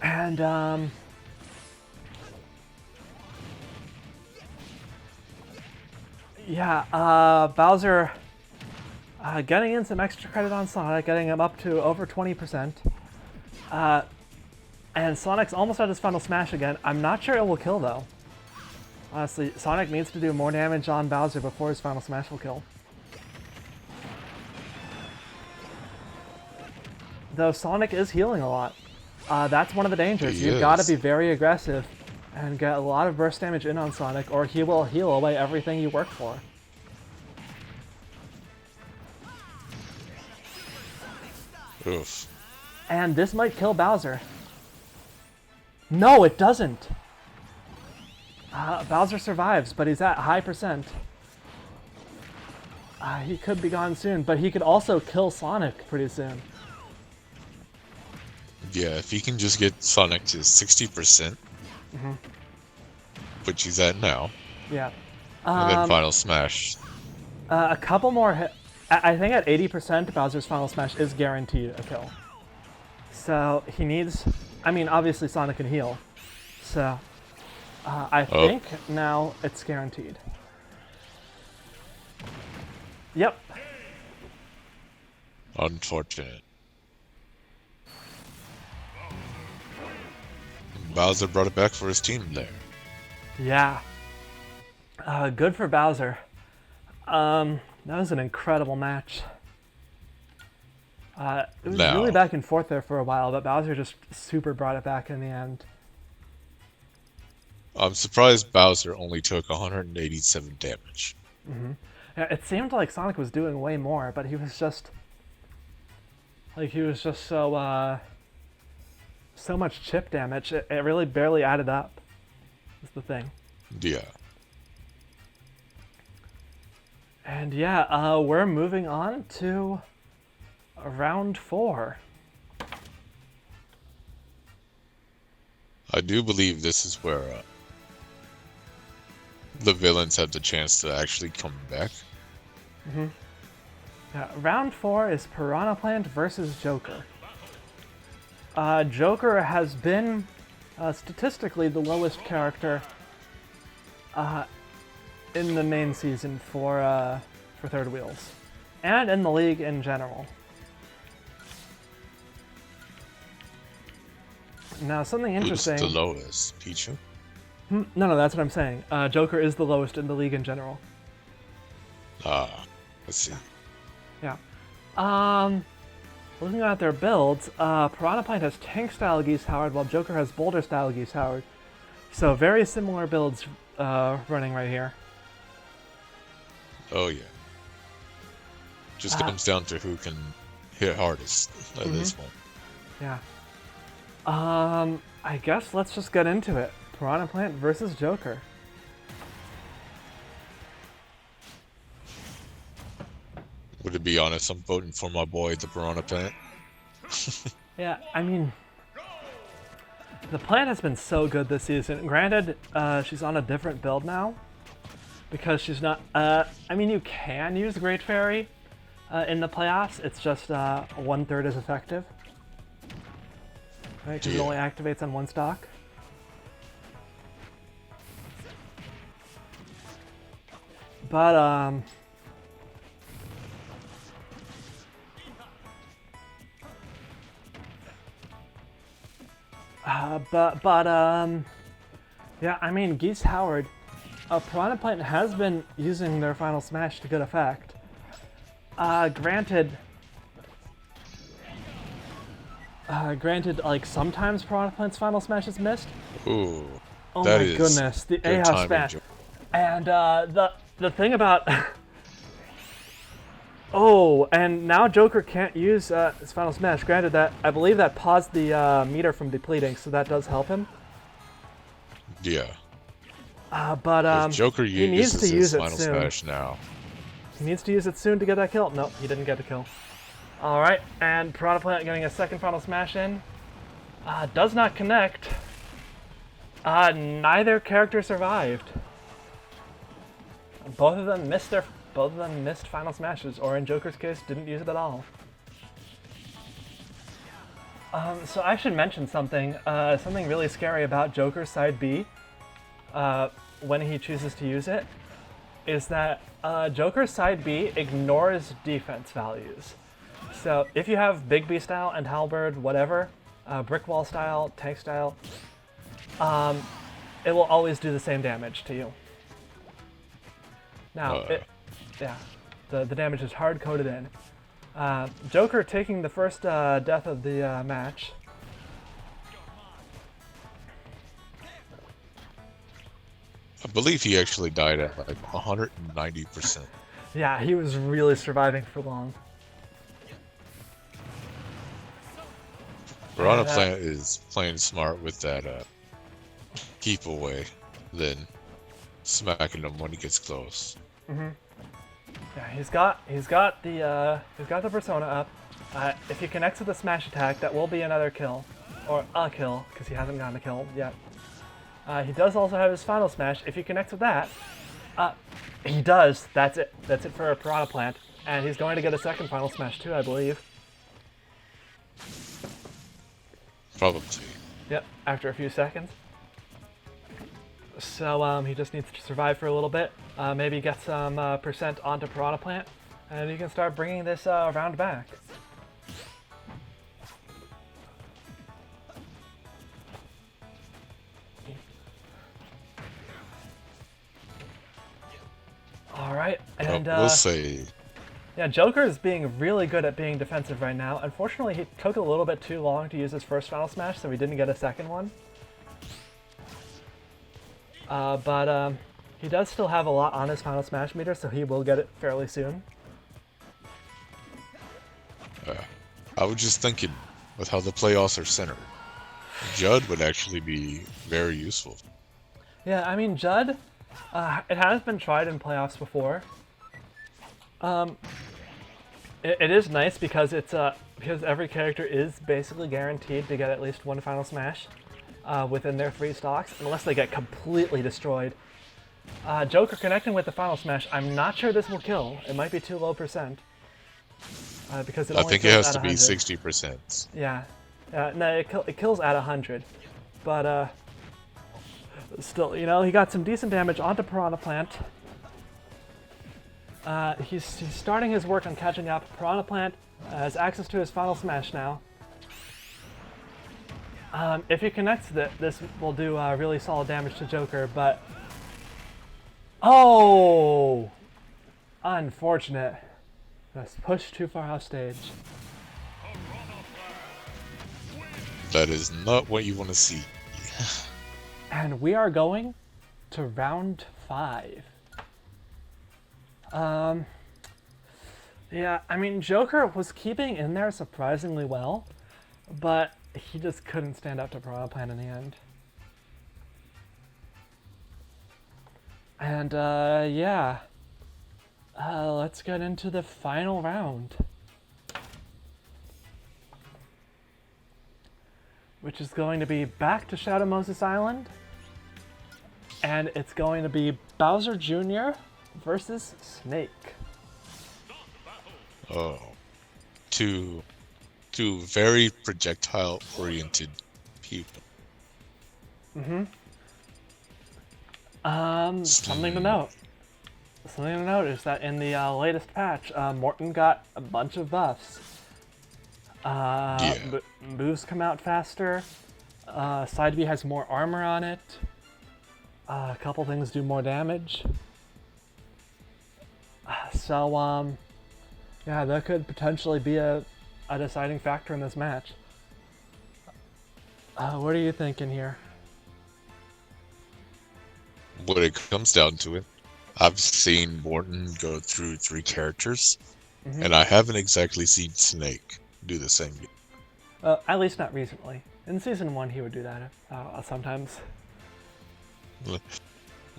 And, Bowser getting in some extra credit on Sonic, getting him up to over 20%. And Sonic's almost at his final smash again. I'm not sure it will kill, though. Honestly, Sonic needs to do more damage on Bowser before his final smash will kill. Though Sonic is healing a lot. That's one of the dangers. You've got to be very aggressive and get a lot of burst damage in on Sonic, or he will heal away everything you worked for. Oof. And this might kill Bowser. No, it doesn't. Bowser survives, but he's at high percent. He could be gone soon, but he could also kill Sonic pretty soon. Yeah, if he can just get Sonic to 60%, which he's at now, Yeah. and then Final Smash. A couple more hit. I think at 80%, Bowser's Final Smash is guaranteed a kill. So he needs. I mean, obviously Sonic can heal. So I think now it's guaranteed. Yep. Unfortunate. Bowser brought it back for his team there. Yeah. Good for Bowser. That was an incredible match. It was really back and forth there for a while, but Bowser just super brought it back in the end. I'm surprised Bowser only took 187 damage. Yeah, it seemed like Sonic was doing way more, but he was just so much chip damage. It really barely added up. Is the thing. Yeah. And yeah, we're moving on to round 4. I do believe this is where the villains have the chance to actually come back. Yeah, round 4 is Piranha Plant versus Joker. Joker has been statistically the lowest character in the main season for Third Wheels, and in the league in general. Now, something interesting. Who's the lowest? Pichu? No, that's what I'm saying. Joker is the lowest in the league in general. Let's see. Yeah. Looking at their builds, Piranha Plant has tank-style Geese Howard, while Joker has boulder-style Geese Howard. So very similar builds running right here. Oh yeah. Just comes down to who can hit hardest at this point. Yeah. I guess let's just get into it. Piranha Plant versus Joker. Would it be honest? I'm voting for my boy, the Piranha Plant. Yeah, I mean, the plant has been so good this season. Granted, she's on a different build now because she's not. I mean, you can use Great Fairy in the playoffs. It's just 1/3 as effective. Right, because it only activates on one stock. But yeah, I mean, Geese Howard, Piranha Plant has been using their Final Smash to good effect. Granted, like sometimes Piranha Plant's Final Smash is missed. Ooh. Oh my goodness, the A house smash. And the thing about oh, and now Joker can't use his Final Smash. Granted, that I believe that paused the meter from depleting, so that does help him. Yeah. But if Joker he needs to use it Final soon. Smash now. He needs to use it soon to get that kill. Nope, he didn't get the kill. All right, and Piranha Plant getting a second Final Smash in. Does not connect. Neither character survived. Both of them missed Final Smashes, or in Joker's case, didn't use it at all. So I should mention something really scary about Joker's side B when he chooses to use it, is that Joker's side B ignores defense values. So if you have Big B style and Halberd, whatever, Brick Wall style, Tank style, it will always do the same damage to you. Now, the damage is hard-coded in. Joker taking the first death of the match. I believe he actually died at like 190%. Yeah, he was really surviving for long. Piranha And, Plant is playing smart with that keep away, then smacking him when he gets close. yeah, he's got the persona up. If he connects with the smash attack, that will be another kill, or a kill, because he hasn't gotten a kill yet. He does also have his final smash. If he connects with that, he does. That's it. That's it for a Piranha Plant, and he's going to get a second final smash too, I believe. Probably. Yep, after a few seconds. So he just needs to survive for a little bit, maybe get some percent onto Piranha Plant, and you can start bringing this round back. All right, and we'll say. yeah, Joker is being really good at being defensive right now. Unfortunately, he took a little bit too long to use his first final smash, so he didn't get a second one. But he does still have a lot on his final smash meter, so he will get it fairly soon. I was just thinking, with how the playoffs are centered, Judd would actually be very useful. Yeah, I mean, Judd, it has been tried in playoffs before. It is nice because it's because every character is basically guaranteed to get at least one final smash within their 3 stocks, unless they get completely destroyed. Joker connecting with the final smash, I'm not sure this will kill. It might be too low percent. Because it I only think it kills has at to be 100. 60%. Yeah. No, it kills at 100. But still, you know, he got some decent damage onto Piranha Plant. He's starting his work on catching up. Piranha Plant has access to his final smash now. If he connects this will do really solid damage to Joker, but... Oh! Unfortunate. Just pushed too far off stage. That is not what you want to see. And we are going to round 5. Yeah, I mean, Joker was keeping in there surprisingly well, but he just couldn't stand up to Piranha Plant in the end. And, yeah. Let's get into the final round. Which is going to be back to Shadow Moses Island. And it's going to be Bowser Jr. versus Snake. Oh. Two very projectile-oriented people. Something to note. Something to note is that in the latest patch, Morton got a bunch of buffs. Moves come out faster. Side B has more armor on it. A couple things do more damage. So, yeah, that could potentially be a deciding factor in this match. What are you thinking here? When it comes down to it, I've seen Morton go through 3 characters, and I haven't exactly seen Snake do the same. At least not recently. In Season 1, he would do that sometimes.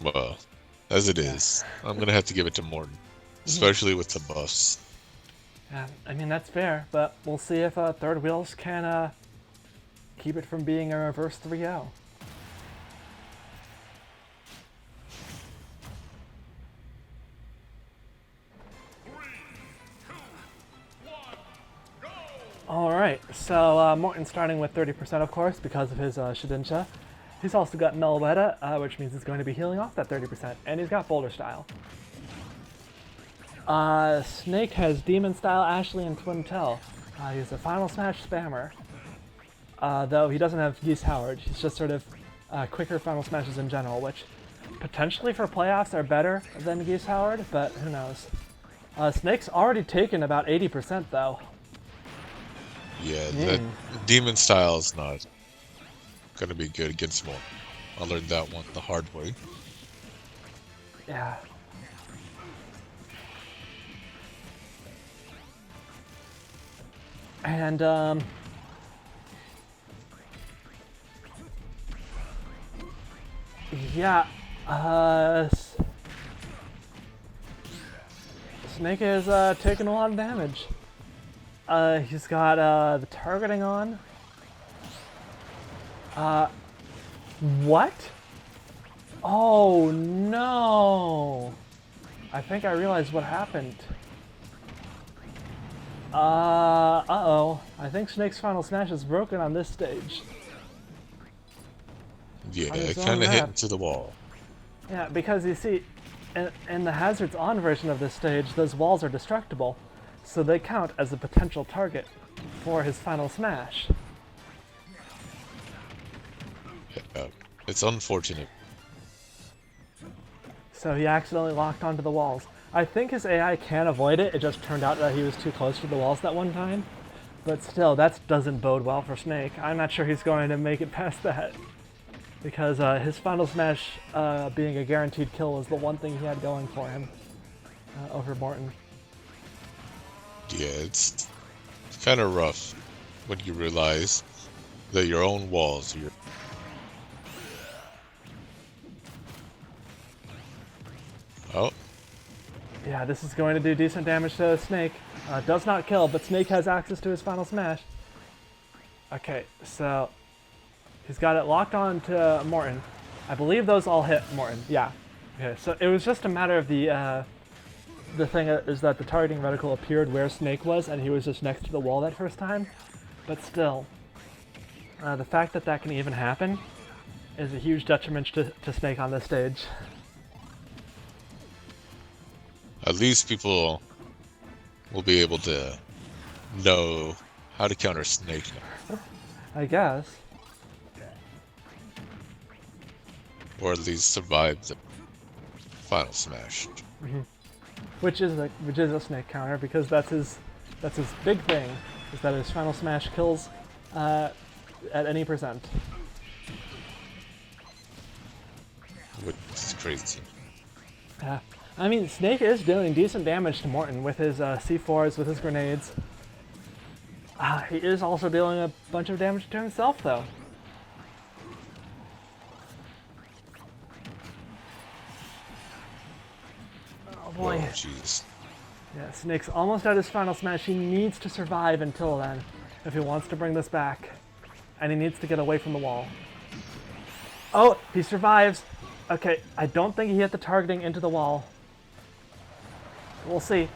Well, as it is, I'm going to have to give it to Morton, especially with the buffs. Yeah, I mean, that's fair, but we'll see if Third Wheels can keep it from being a reverse 3-0. Alright, so Morton's starting with 30% of course because of his Shedinja. He's also got Melwetta, which means he's going to be healing off that 30%, and he's got Boulder Style. Snake has Demon Style, Ashley, and Twin Tail. He's a Final Smash spammer, though he doesn't have Geese Howard. He's just sort of quicker Final Smashes in general, which potentially for playoffs are better than Geese Howard, but who knows. Snake's already taken about 80% though. Yeah, that Demon Style is not going to be good against Morton. I learned that one the hard way. Yeah. And, yeah, Snake is, taking a lot of damage. He's got, the targeting on. What? Oh, no! I think I realized what happened. Uh-oh. I think Snake's Final Smash is broken on this stage. Yeah, it kind of hit into the wall. Yeah, because you see, in the Hazards On version of this stage, those walls are destructible, so they count as a potential target for his Final Smash. Yeah, it's unfortunate. So he accidentally locked onto the walls. I think his AI can avoid it, it just turned out that he was too close to the walls that one time. But still, that doesn't bode well for Snake. I'm not sure he's going to make it past that. Because his Final Smash being a guaranteed kill was the one thing he had going for him over Morton. Yeah, it's kind of rough when you realize that your own walls are your... Oh. Yeah, this is going to do decent damage to Snake. Does not kill, but Snake has access to his Final Smash. Okay, so he's got it locked on to Morton. I believe those all hit Morton. Yeah. Okay, so it was just a matter of the thing is that the targeting reticle appeared where Snake was, and he was just next to the wall that first time. But still, the fact that that can even happen is a huge detriment to Snake on this stage. At least people will be able to know how to counter Snake now. I guess. Or at least survive the Final Smash. Mm-hmm. Which is a Snake counter, because that's his big thing, is that his Final Smash kills at any percent. Which is crazy. Yeah. I mean, Snake is doing decent damage to Morton with his C4s, with his grenades. He is also dealing a bunch of damage to himself, though. Oh boy. Oh, jeez. Yeah, Snake's almost at his Final Smash. He needs to survive until then, if he wants to bring this back. And he needs to get away from the wall. Oh, he survives. Okay, I don't think he hit the targeting into the wall. We'll see.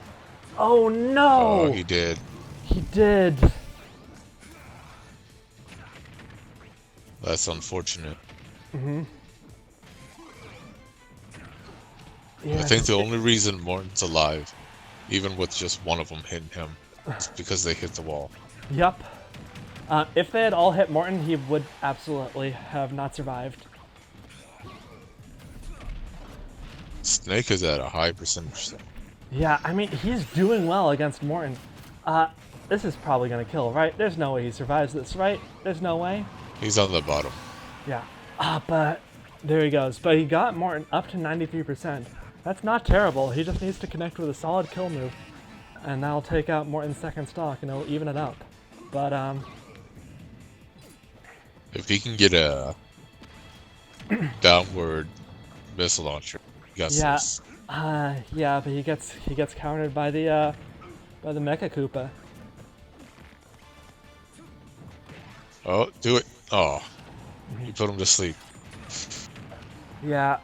Oh no! Oh, he did. He did. That's unfortunate. Mm-hmm. Yeah, I think the only reason Morton's alive, even with just one of them hitting him, is because they hit the wall. Yup. If they had all hit Morton, he would absolutely have not survived. Snake is at a high percentage. Yeah, I mean, he's doing well against Morton. This is probably going to kill, right? There's no way he survives this, right? There's no way. He's on the bottom. Yeah. But there he goes. But he got Morton up to 93%. That's not terrible. He just needs to connect with a solid kill move. And that'll take out Morton's second stock and it'll even it up. But, if he can get a downward missile launcher, he got yeah. this. Yeah, but he gets countered by the Mecha Koopa. Oh, do it. Oh, you put him to sleep. Yeah.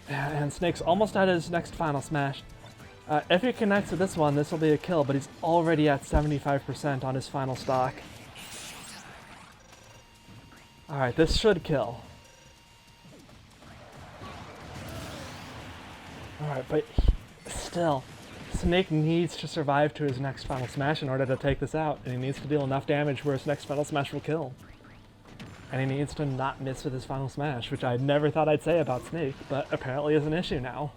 And Snake's almost at his next Final Smash. If he connects with this one, this will be a kill, but he's already at 75% on his final stock. Alright, this should kill. Alright, but still, Snake needs to survive to his next Final Smash in order to take this out, and he needs to deal enough damage where his next Final Smash will kill. And he needs to not miss with his Final Smash, which I never thought I'd say about Snake, but apparently is an issue now.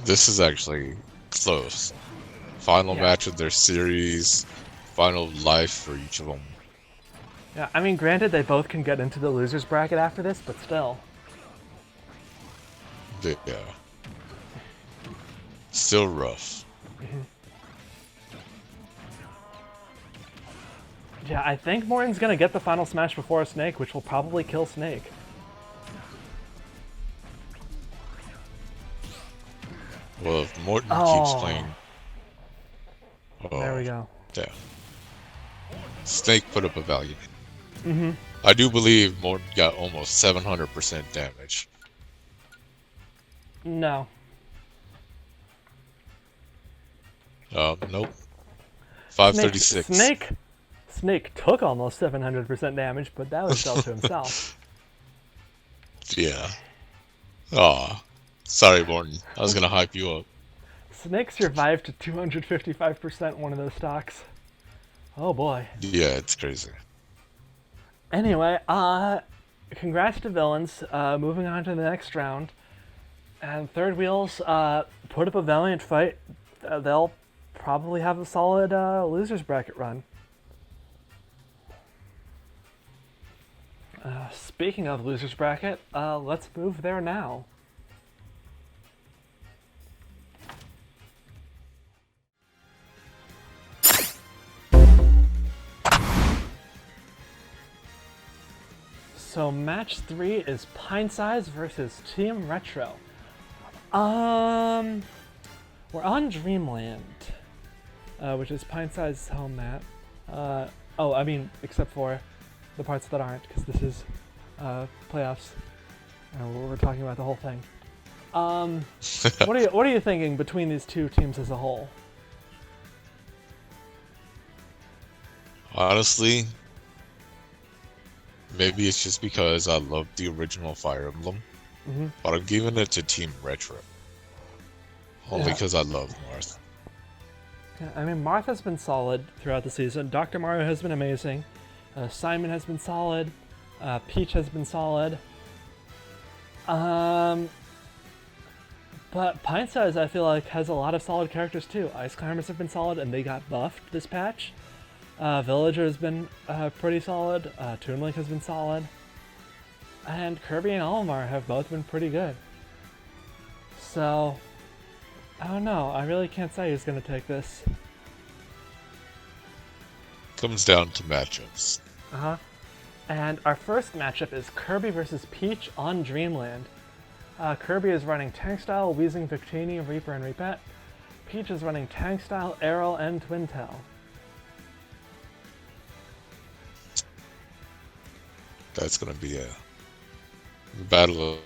This is actually close. Final match of their series. final life for each of them. Yeah, I mean, granted, they both can get into the losers bracket after this, but still. Yeah. Still rough. Yeah, I think Morton's gonna get the final smash before Snake, which will probably kill Snake. Well, if Morton keeps playing... Oh, there we go. Yeah. Snake put up a valiant. I do believe Morton got almost 700% damage. No. Nope. 536. Snake took almost 700% damage, but that was dealt to himself. Yeah. Aw. Sorry, Morton. I was gonna hype you up. Snake survived to 255% one of those stocks. Oh boy. Yeah, it's crazy. Anyway, congrats to Villains. Moving on to the next round. And Third Wheels put up a valiant fight. They'll probably have a solid losers bracket run. Speaking of losers bracket, let's move there now. So match 3 is Pintsize versus Team Retro. We're on Dreamland, which is Pintsize's home map. I mean, except for the parts that aren't, because this is playoffs, and we're talking about the whole thing. What are you thinking between these two teams as a whole? Honestly, maybe it's just because I love the original Fire Emblem, but I'm giving it to Team Retro. Only because I love Marth. Yeah, I mean, Marth has been solid throughout the season. Dr. Mario has been amazing. Simon has been solid. Peach has been solid. But Pintsize, I feel like, has a lot of solid characters too. Ice Climbers have been solid, and they got buffed this patch. Villager has been pretty solid. Toon Link has been solid. And Kirby and Olimar have both been pretty good. So, I don't know. I really can't say who's going to take this. Comes down to matchups. And our first matchup is Kirby versus Peach on Dreamland. Kirby is running Tank Style, Weezing, Victini, Reaper, and Reapet. Peach is running Tank Style, Arrow, and Twin Tail. That's gonna be a battle of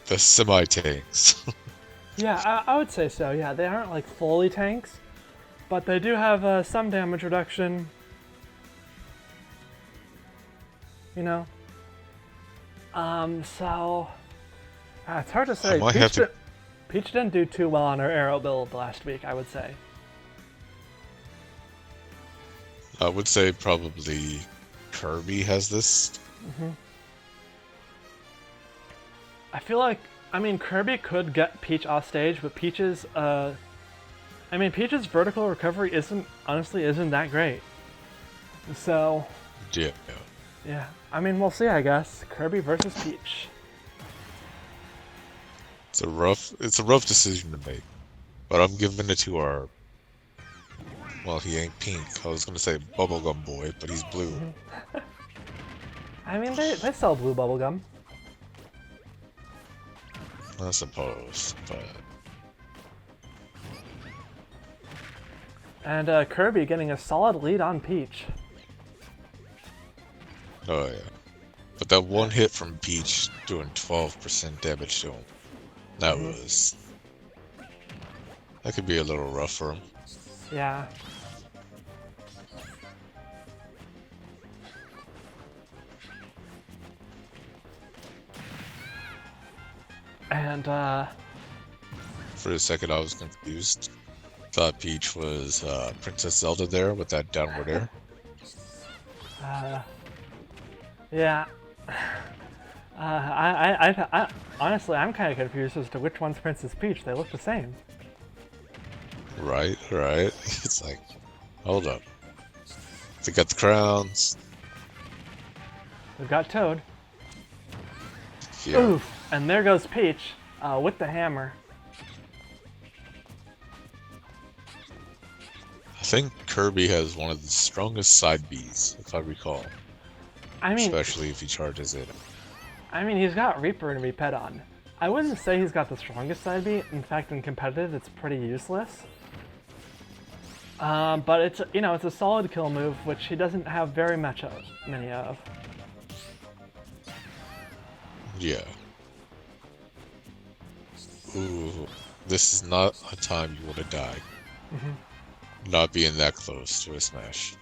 the semi-tanks. Yeah, I would say so. Yeah, they aren't like fully tanks, but they do have some damage reduction. You know? So it's hard to say. Peach didn't do too well on her Arrow build last week, I would say. I would say probably Kirby has this. I feel like, I mean, Kirby could get Peach off stage, but Peach's vertical recovery honestly isn't that great. So, yeah. I mean, we'll see, I guess. Kirby versus Peach. It's a rough decision to make, but I'm giving it to our. Well, he ain't pink. I was gonna say bubblegum boy, but he's blue. I mean, they sell blue bubblegum. I suppose, but. And Kirby getting a solid lead on Peach. Oh yeah, but that one hit from Peach doing 12% damage to him. That could be a little rough for him. Yeah. And for a second I was confused. Thought Peach was Princess Zelda there with that downward air. Yeah. I honestly, I'm kind of confused as to which one's Princess Peach. They look the same. Right. It's like, hold up. They got the crowns. We've got Toad. Yeah. Oof. And there goes Peach with the hammer. I think Kirby has one of the strongest side Bs, if I recall. I mean, Especially if he charges it. I mean, he's got Reaper and Repet. I wouldn't say he's got the strongest side B. In fact, in competitive, it's pretty useless. But it's, you know, it's a solid kill move, which he doesn't have very many of. Yeah. Ooh, this is not a time you want to die. Not being that close to a smash.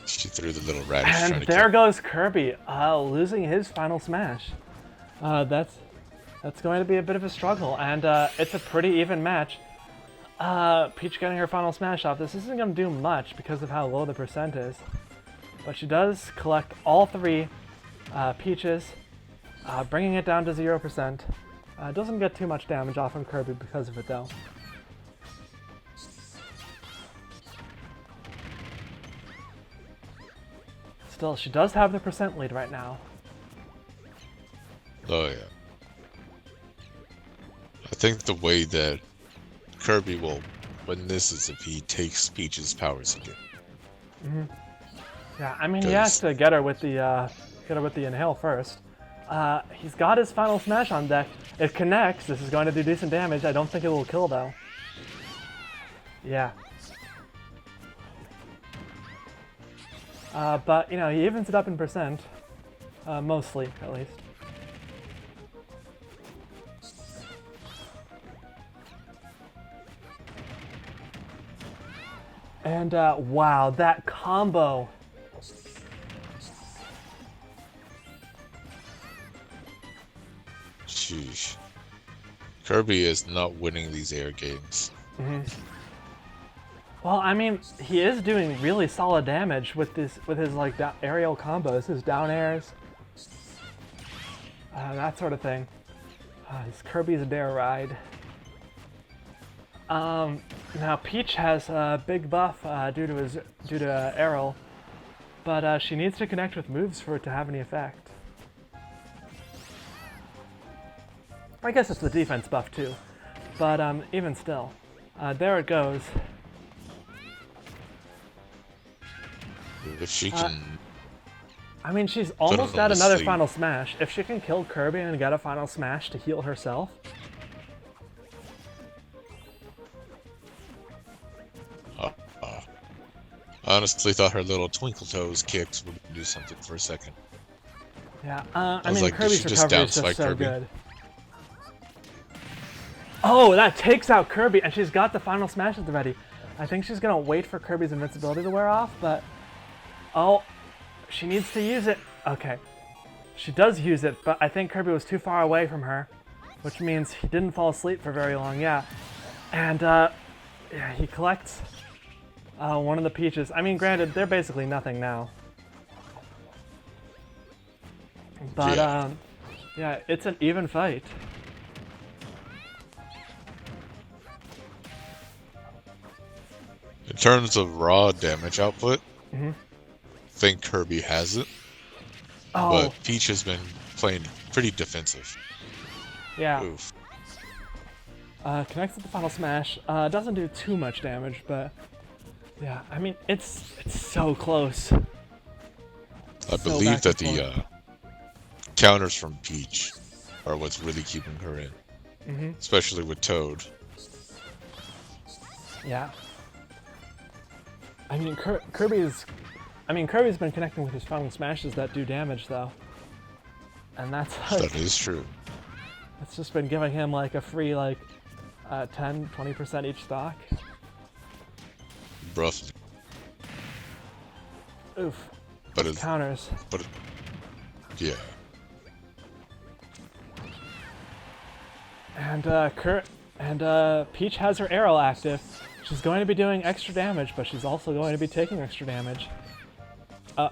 She threw the little radish. And there goes Kirby, losing his final smash. That's going to be a bit of a struggle, and it's a pretty even match. Peach getting her final smash off. This isn't going to do much because of how low the percent is. But she does collect all 3 Peaches, bringing it down to 0%. Doesn't get too much damage off on Kirby because of it, though. Still, she does have the percent lead right now. Oh yeah. I think the way that Kirby will win this is if he takes Peach's powers again. Yeah, I mean, he has to get her with the inhale first. He's got his final smash on deck. It connects. This is going to do decent damage. I don't think it will kill though. Yeah. But you know, he evens it up in percent, mostly at least. And wow, that combo. Sheesh. Kirby is not winning these air games. Well, I mean, he is doing really solid damage with his like aerial combos, his down airs, that sort of thing. His Kirby's Dare Ride. Now Peach has a big buff due to Arrow, but she needs to connect with moves for it to have any effect. I guess it's the defense buff too, but even still, there it goes. If she can... I mean, she's almost at another final smash. If she can kill Kirby and get a final smash to heal herself. I honestly thought her little twinkle toes kicks would do something for a second. Yeah, I mean, like, Kirby's recovery is just so Kirby? good. Oh, that takes out Kirby, and she's got the final smash at the ready. I think she's gonna wait for Kirby's invincibility to wear off, but... Oh, she needs to use it. Okay. She does use it, but I think Kirby was too far away from her, which means he didn't fall asleep for very long, yeah. And, yeah, he collects one of the Peaches. I mean, granted, they're basically nothing now. But, yeah, it's an even fight. In terms of raw damage output, I think Kirby has it. Oh. But Peach has been playing pretty defensive. Yeah. Oof. Connects with the final smash. Doesn't do too much damage, but yeah, I mean, it's so close. I believe that the counters from Peach are what's really keeping her in. Especially with Toad. Yeah. I mean, Kirby's been connecting with his final smashes that do damage, though. And that's like, That is true. it's just been giving him like a free 10-20% each stock. Roughly. Oof. But it, Counters. yeah. And Peach has her arrow active. She's going to be doing extra damage, but she's also going to be taking extra damage.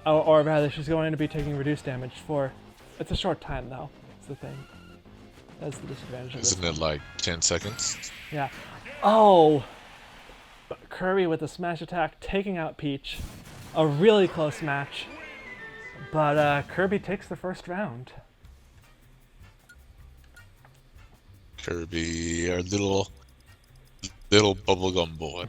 Or rather, she's going to be taking reduced damage for... It's a short time, though. That's the thing. That's the disadvantage of this. Isn't it like 10 seconds? Yeah. Oh! But Kirby with a smash attack taking out Peach. A really close match. But Kirby takes the first round. Kirby, our little bubblegum boy.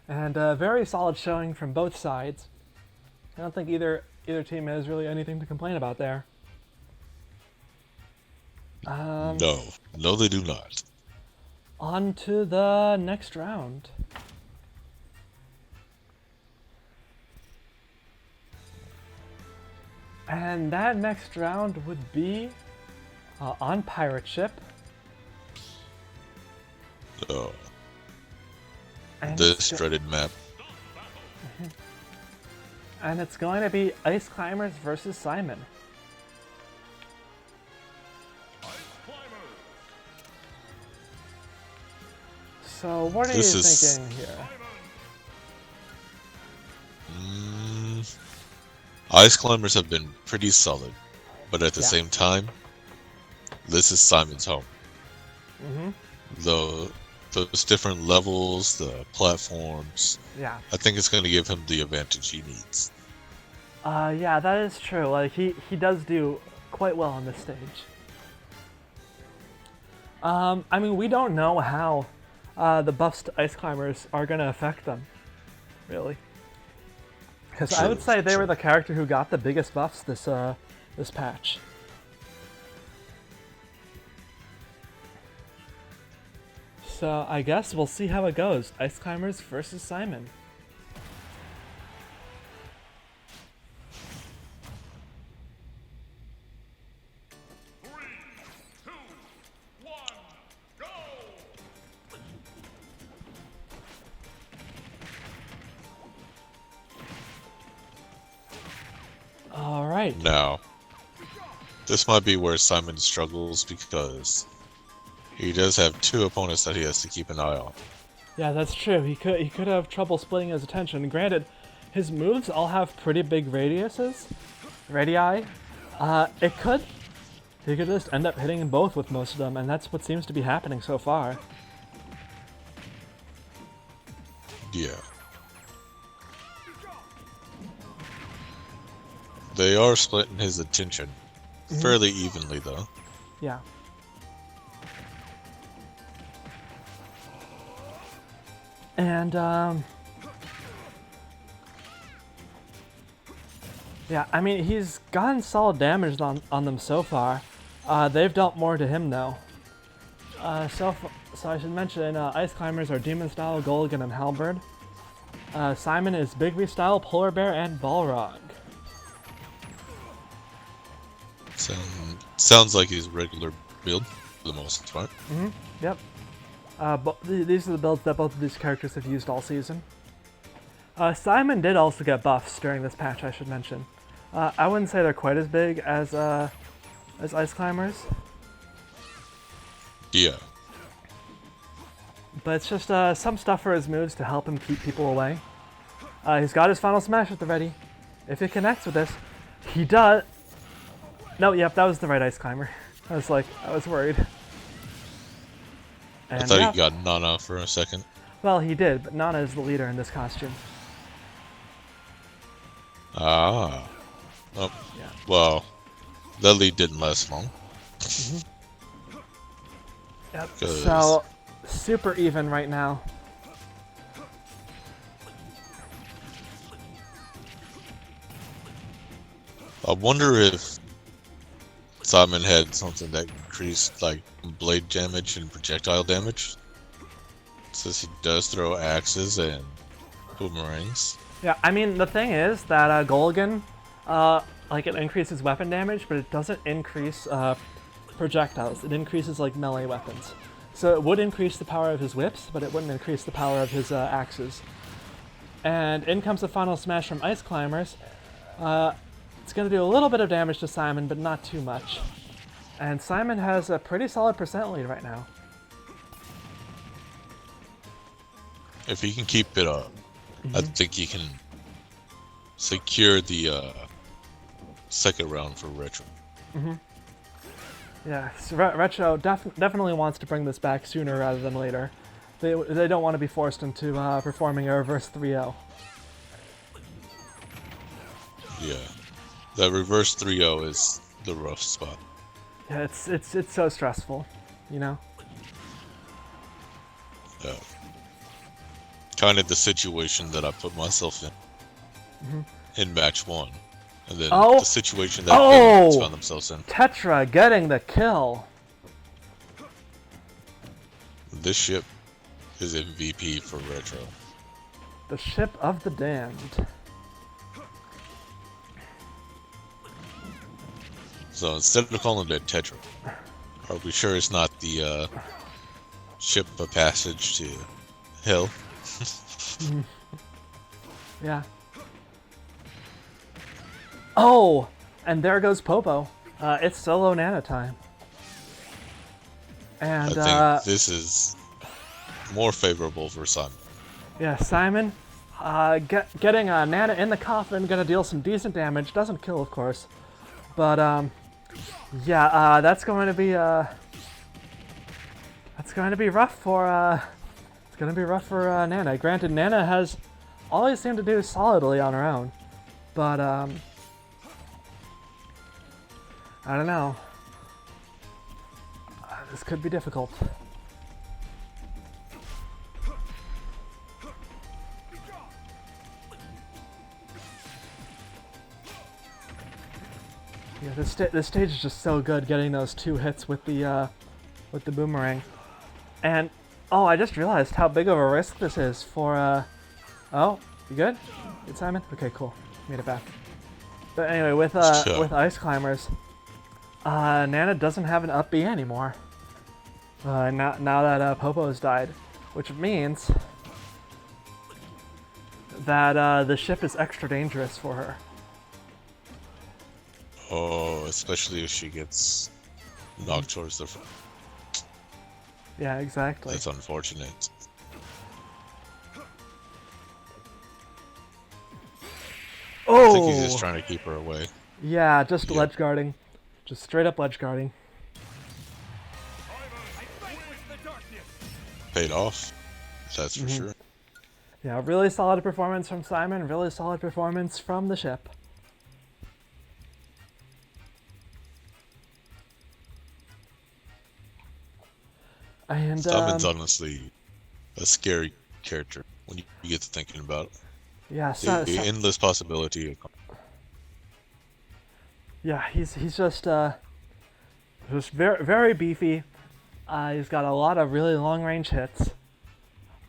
And a very solid showing from both sides. I don't think either team has really anything to complain about there. No, they do not. On to the next round. And that next round would be on Pirate Ship. Oh, And this dreaded map. And it's going to be Ice Climbers versus Simon. So what are you thinking here? Ice Climbers have been pretty solid, but at the Yeah. same time, this is Simon's home. Those different levels, the platforms, Yeah. I think it's going to give him the advantage he needs. Yeah, that is true. Like he does do quite well on this stage. I mean, we don't know how the buffs to Ice Climbers are going to affect them, really. Because I would say they were the character who got the biggest buffs this patch. So I guess we'll see how it goes. Ice Climbers versus Simon. Alright. Now, this might be where Simon struggles because he does have two opponents that he has to keep an eye on. Yeah, that's true. He could have trouble splitting his attention. Granted, his moves all have pretty big radiuses. Radii. He could just end up hitting both with most of them, and that's what seems to be happening so far. Yeah. They are splitting his attention fairly evenly, though. Yeah. And, yeah, I mean, he's gotten solid damage on them so far. They've dealt more to him, though. So I should mention, Ice Climbers are Demon Style, Golgan, and Halberd. Simon is Bigby Style, Polar Bear, and Balrog. Sounds like his regular build for the most part. Yep. These are the builds that both of these characters have used all season. Simon did also get buffs during this patch, I should mention. I wouldn't say they're quite as big as Ice Climbers. Yeah. But it's just some stuff for his moves to help him keep people away. He's got his final smash at the ready. If it connects with this, he does. No, yep, that was the right Ice Climber. I was worried. And I thought he got Nana for a second. Well, he did, but Nana is the leader in this costume. Ah. Oh, Yeah. well, that lead didn't last long. Yep. 'Cause- So, super even right now. I wonder if Simon had something that increased like blade damage and projectile damage, since he does throw axes and boomerangs. Yeah, I mean, the thing is that Golgan, like, it increases weapon damage, but it doesn't increase projectiles. It increases, like, melee weapons. So it would increase the power of his whips, but it wouldn't increase the power of his axes. And in comes the final smash from Ice Climbers. It's going to do a little bit of damage to Simon, but not too much. And Simon has a pretty solid percent lead right now. If he can keep it up, I think he can secure the second round for Retro. Yeah, so Retro definitely wants to bring this back sooner rather than later. They don't want to be forced into performing a reverse 3-0. Yeah. That reverse 3-0 is the rough spot. Yeah, it's so stressful, you know? Yeah. Kind of the situation that I put myself in match 1. And then the situation that Pintsize found themselves in. Tetra getting the kill. This ship is MVP for Retro. The ship of the damned. So instead of calling it Tetra, are we sure it's not the ship of passage to hell? Yeah. Oh, and there goes Popo. It's solo Nana time. And I think this is more favorable for Simon. Yeah, Simon, getting Nana in the coffin, gonna deal some decent damage. Doesn't kill, of course, but yeah, that's going to be rough for Nana. Granted, Nana has always seemed to do solidly on her own, but I don't know. This could be difficult. Yeah, this stage is just so good, getting those 2 hits with the boomerang. And oh, I just realized how big of a risk this is for oh, you good? Good, Simon? Okay, cool. Made it back. But anyway, with Ice Climbers, Nana doesn't have an up B anymore. Now that Popo's died, which means that the ship is extra dangerous for her. Oh, especially if she gets knocked towards the front. Yeah, exactly. That's unfortunate. Oh! I think he's just trying to keep her away. Yeah, just ledge guarding. Just straight up ledge guarding. Paid off. That's for sure. Yeah, really solid performance from Simon. Really solid performance from the ship. And Simon's honestly a scary character when you get to thinking about it. Yeah, the endless possibility. Yeah, he's just very very beefy. He's got a lot of really long range hits.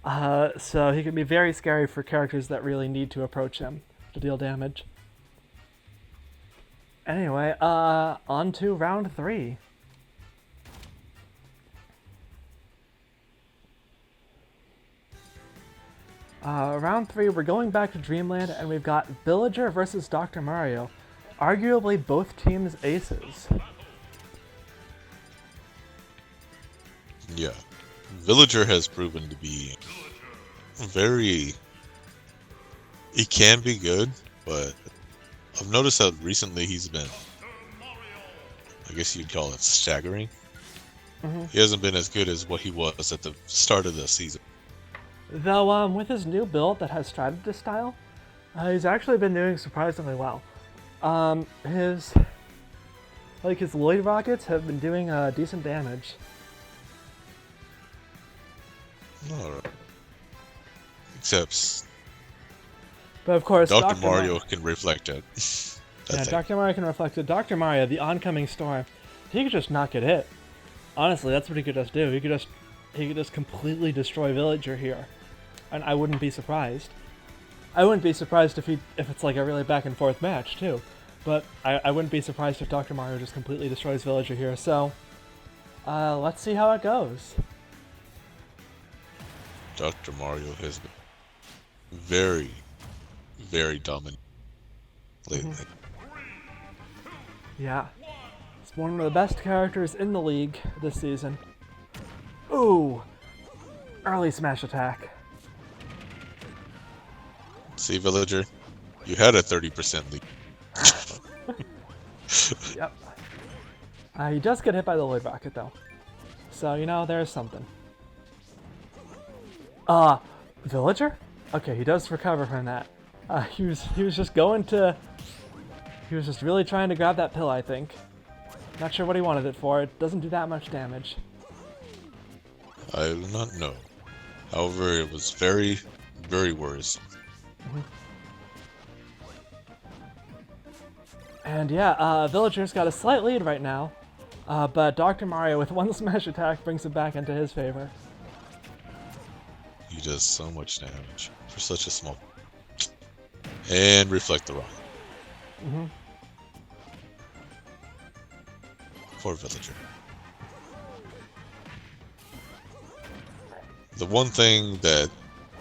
So he can be very scary for characters that really need to approach him to deal damage. Anyway, on to round 3. Round 3, we're going back to Dreamland, and we've got Villager versus Dr. Mario. Arguably both teams' aces. Yeah. Villager has proven to be very... He can be good, but I've noticed that recently he's been, I guess you'd call it staggering. He hasn't been as good as what he was at the start of the season. Though, with his new build that has strategist style, he's actually been doing surprisingly well. His Lloyd rockets have been doing decent damage. Alright. Except... But of course, Dr. Mario can reflect it. Yeah, Dr. Mario can reflect it. Dr. Mario, the oncoming storm, he could just not get hit. Honestly, that's what he could just do. He could just completely destroy Villager here. And I wouldn't be surprised. I wouldn't be surprised if it's like a really back and forth match too. But I wouldn't be surprised if Dr. Mario just completely destroys Villager here. So let's see how it goes. Dr. Mario has been very, very dominant lately. Yeah. He's one of the best characters in the league this season. Ooh! Early smash attack. See, Villager? You had a 30% lead. Yep. He does get hit by the Lloyd Rocket, though. So, you know, there's something. Villager? Okay, he does recover from that. He was just going to... He was just really trying to grab that pill, I think. Not sure what he wanted it for. It doesn't do that much damage. I do not know. However, it was very, very worrisome. And yeah, Villager's got a slight lead right now. But Dr. Mario with one smash attack brings it back into his favor. He does so much damage for such a small... And reflect the rocket. Poor Villager. The one thing that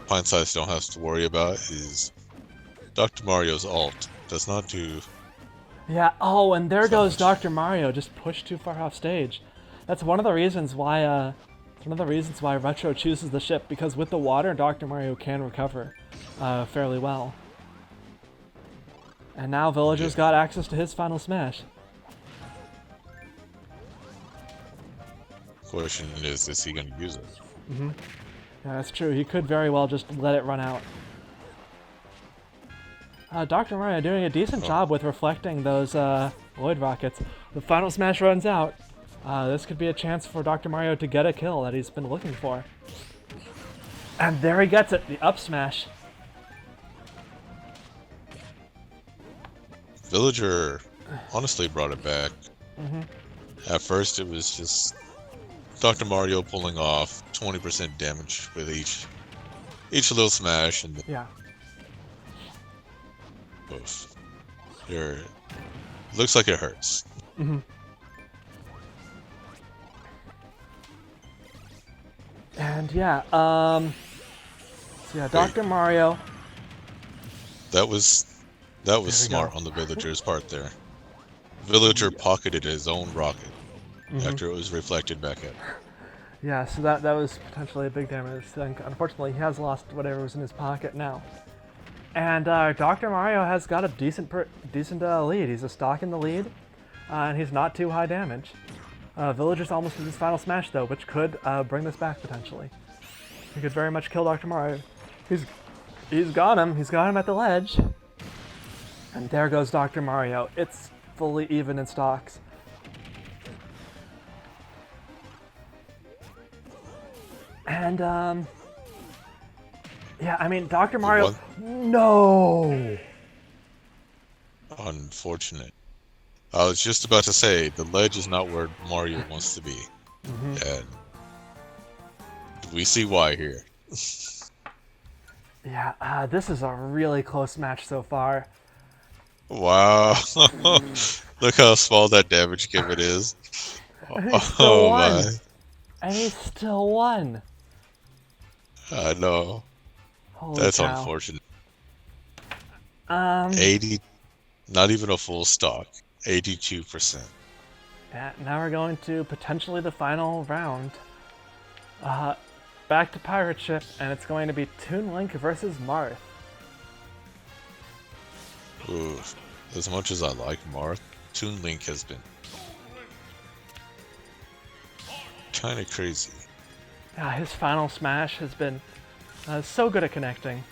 Pintsize don't have to worry about is Dr. Mario's ult does not do... Yeah, oh, and there goes Dr. Mario, just pushed too far off stage. That's one of the reasons why, Retro chooses the ship, because with the water, Dr. Mario can recover fairly well. And now Villager's got access to his final smash. Question is he going to use it? Yeah, that's true. He could very well just let it run out. Dr. Mario doing a decent job with reflecting those Lloyd Rockets. The final smash runs out. This could be a chance for Dr. Mario to get a kill that he's been looking for. And there he gets it, the up smash. Villager honestly brought it back. At first it was just Dr. Mario pulling off 20% damage with each little smash, and Yeah. Oof. Looks like it hurts. And yeah, so yeah, Dr. Mario. That was smart on the Villager's part there. Villager pocketed his own rocket after it was reflected back at him. Yeah, so that was potentially a big damage. Unfortunately, he has lost whatever was in his pocket now. And Dr. Mario has got a decent lead. He's a stock in the lead, and he's not too high damage. Villager's almost at his final smash, though, which could bring this back potentially. He could very much kill Dr. Mario. He's got him. He's got him at the ledge. And there goes Dr. Mario. It's fully even in stocks. And yeah, I mean, Dr. Mario. No. Unfortunate. I was just about to say the ledge is not where Mario wants to be, and we see why here. Yeah, this is a really close match so far. Wow! Look how small that damage gimmick is. And he still won. My! And he still won. I know. Holy That's cow. unfortunate. 80. Not even a full stock. 82%. Yeah, now we're going to potentially the final round. Back to Pirate Ship, and it's going to be Toon Link versus Marth. Ooh, as much as I like Marth, Toon Link has been kind of crazy. His final smash has been so good at connecting.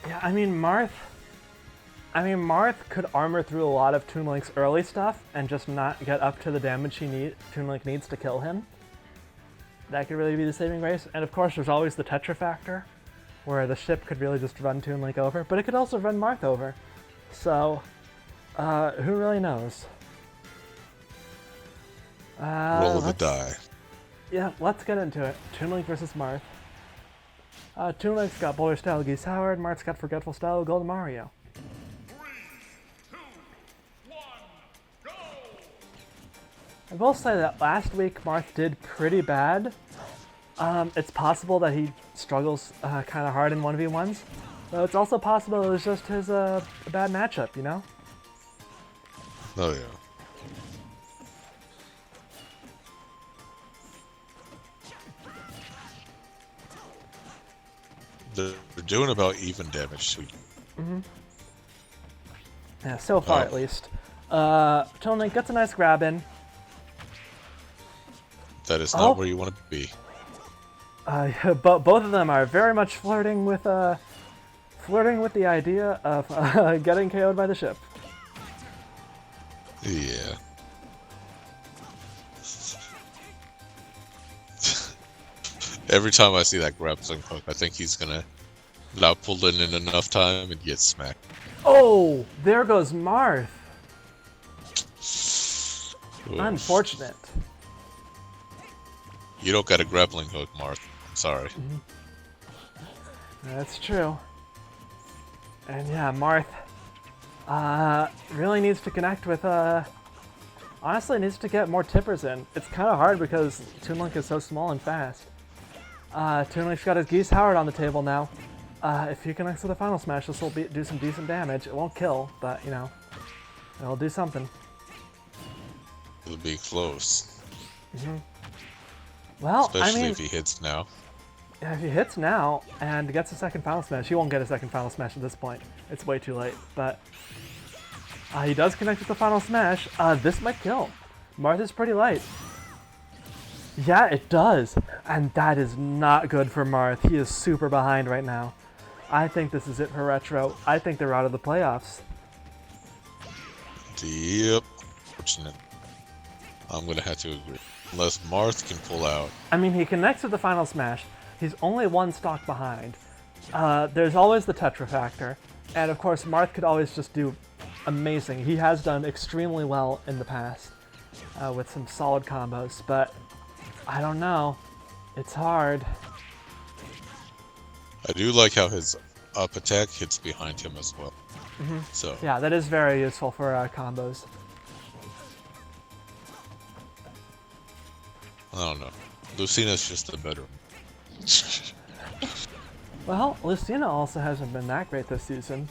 Yeah, I mean, Marth could armor through a lot of Toon Link's early stuff and just not get up to the damage Toon Link needs to kill him. That could really be the saving grace. And of course, there's always the Tetra factor, where the ship could really just run Toon Link over, but it could also run Marth over. So, who really knows? Roll of the die. Yeah, let's get into it. Toon Link versus Marth. Toon Link's got Boulder Style Geese Howard, Marth's got Forgetful Style Golden Mario. 3, 2, 1, go! I will say that last week Marth did pretty bad. It's possible that he struggles kind of hard in 1v1s, but it's also possible it was just his a bad matchup, you know? Oh yeah. They're doing about even damage to you. Yeah, so far at least. Toon Link gets a nice grab in. That is not Oh. where you want to be. But both of them are very much flirting with the idea of getting KO'd by the ship. Yeah. Every time I see that grappling hook, I think he's gonna not pull in enough time and get smacked. Oh, there goes Marth. Oof. Unfortunate. You don't got a grappling hook, Mark. I'm sorry. That's true. And yeah, Marth really needs to connect with, honestly needs to get more tippers in. It's kind of hard because Toon Link is so small and fast. Toon Link's got his Geese Howard on the table now. If he connects with a Final Smash, this will do some decent damage. It won't kill, but, you know, it'll do something. It'll be close. Well, Especially I mean, if he hits now. if he hits now and gets a second Final Smash, he won't get a second Final Smash at this point. It's way too late, but he does connect with the Final Smash. This might kill. Marth is pretty light. Yeah, it does. And that is not good for Marth. He is super behind right now. I think this is it for Retro. I think they're out of the playoffs. Yep. Fortunate. I'm gonna have to agree. Unless Marth can pull out. I mean, he connects with the Final Smash. He's only one stock behind. There's always the Tetra factor. And of course, Marth could always just do amazing. He has done extremely well in the past with some solid combos, but I don't know. It's hard. I do like how his up attack hits behind him as well. So Yeah, that is very useful for combos. I don't know. Lucina's just a better. Well, Lucina also hasn't been that great this season.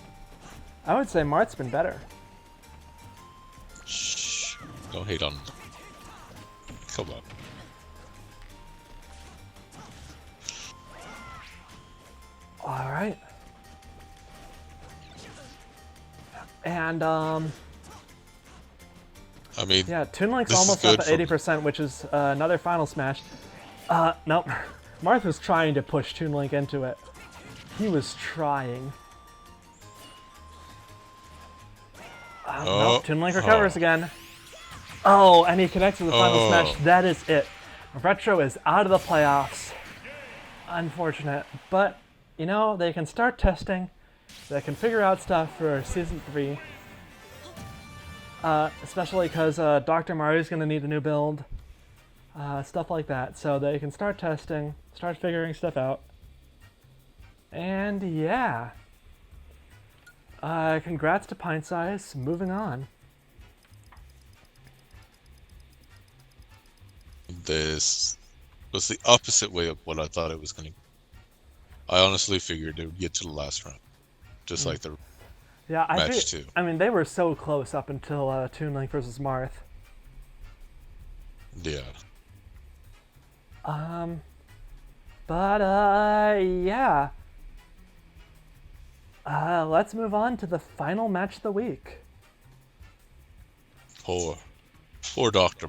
I would say Marth's been better. Shh. Don't hate on him. Come on. Alright. And, I mean, yeah, Toon Link's This is almost up good at for- 80%, which is another Final Smash. Nope. Marth was trying to push Toon Link into it. He was trying. Nope, Toon Link recovers again. Oh, and he connects with the Final Smash. That is it. Retro is out of the playoffs. Unfortunate. But, you know, they can start testing. They can figure out stuff for Season 3. Especially because Dr. Mario's going to need a new build. Stuff like that. So they can start testing, start figuring stuff out. And yeah. Congrats to Pintsize. Moving on. this was the opposite way of what I thought it was going to. I honestly figured it would get to the last round, just like the Yeah, match two. I mean, they were so close up until Toon Link versus Marth. Yeah. Yeah. Let's move on to the final match of the week. Poor Doctor.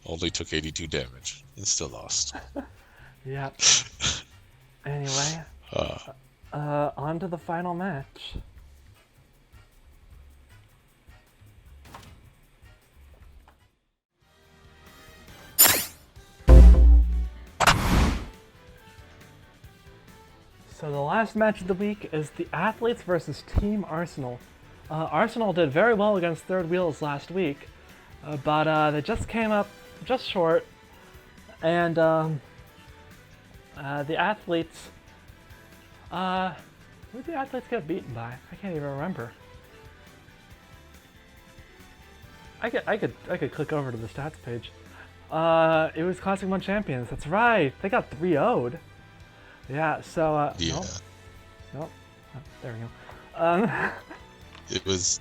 Only took 82 damage and still lost. Yep. Anyway, on to the final match. So the last match of the week is the Athletes versus Team Arsenal. Arsenal did very well against Third Wheels last week, but they just came up just short, and the Athletes, who did the Athletes get beaten by? I can't even remember. I could click over to the stats page. It was Classic 1 champions. That's right. They got 3-0'd. Yeah. So Yeah. Nope. Oh, there we go. It was.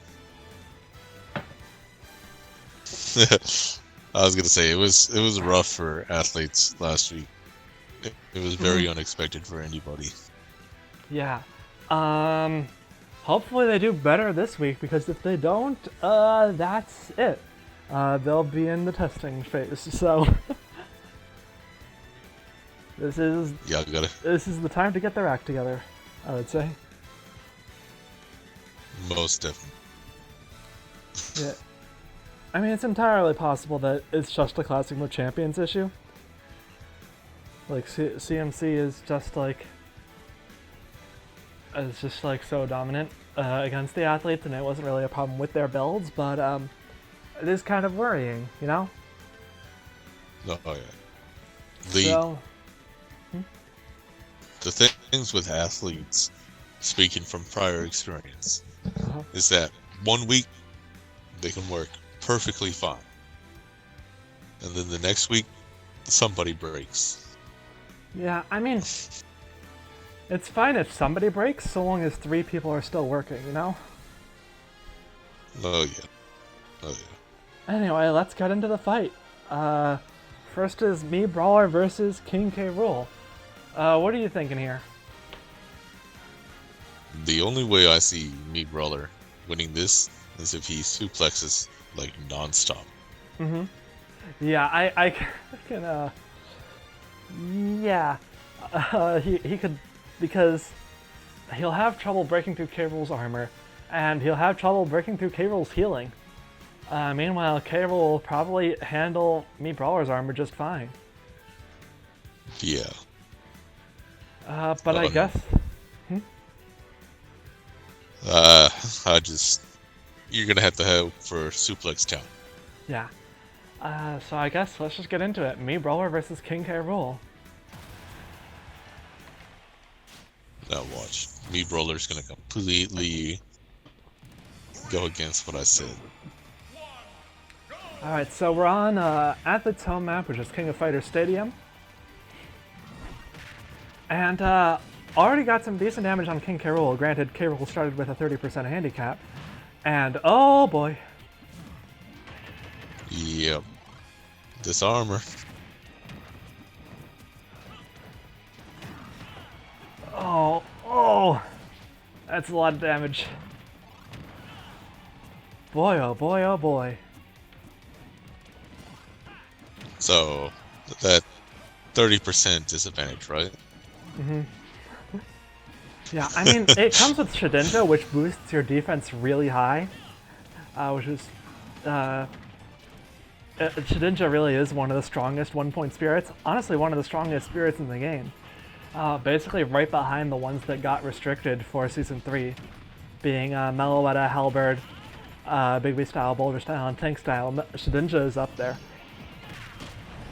I was gonna say it was rough for Athletes last week. It was very unexpected for anybody. Yeah. hopefully they do better this week, because if they don't, that's it. They'll be in the testing phase. So this is the time to get their act together, I would say. Most definitely. Yeah. I mean, it's entirely possible that it's just a Classic Mode Champions issue. Like, CMC is just like... It's just like so dominant against the athletes, and it wasn't really a problem with their builds, but it is kind of worrying, you know? Oh yeah. The things with athletes, speaking from prior experience, is that 1 week they can work perfectly fine, and then the next week somebody breaks. Yeah, I mean, it's fine if somebody breaks, so long as 3 people are still working, you know? Oh yeah. Anyway, let's get into the fight. First is Me Brawler versus King K. Rool. What are you thinking here? The only way I see Me Brawler winning this is if he suplexes like non-stop. Yeah, I can, yeah. He could, because he'll have trouble breaking through K. Rool's armor, and he'll have trouble breaking through K. Rool's healing. Meanwhile, K. Rool will probably handle Me Brawler's armor just fine. Yeah. But I guess... You're gonna have to hope for suplex count. Yeah. So I guess let's just get into it. Me Brawler versus King K. Rool. Now watch. Me Brawler's gonna completely go against what I said. Alright, so we're on Athlete's home map, which is King of Fighters Stadium. And already got some decent damage on King K. Rool. Granted, K. Rool started with a 30% handicap. And oh boy. Yep. This armor. Oh. That's a lot of damage. Boy, oh boy, oh boy. So, that 30% disadvantage, right? Yeah, I mean, it comes with Shedinja, which boosts your defense really high. Which is... Shedinja really is one of the strongest 1-point spirits. Honestly, one of the strongest spirits in the game. Basically right behind the ones that got restricted for Season 3. Being Meloetta, Halberd, Bigby Style, Boulder Style, and Tank Style. Shedinja is up there.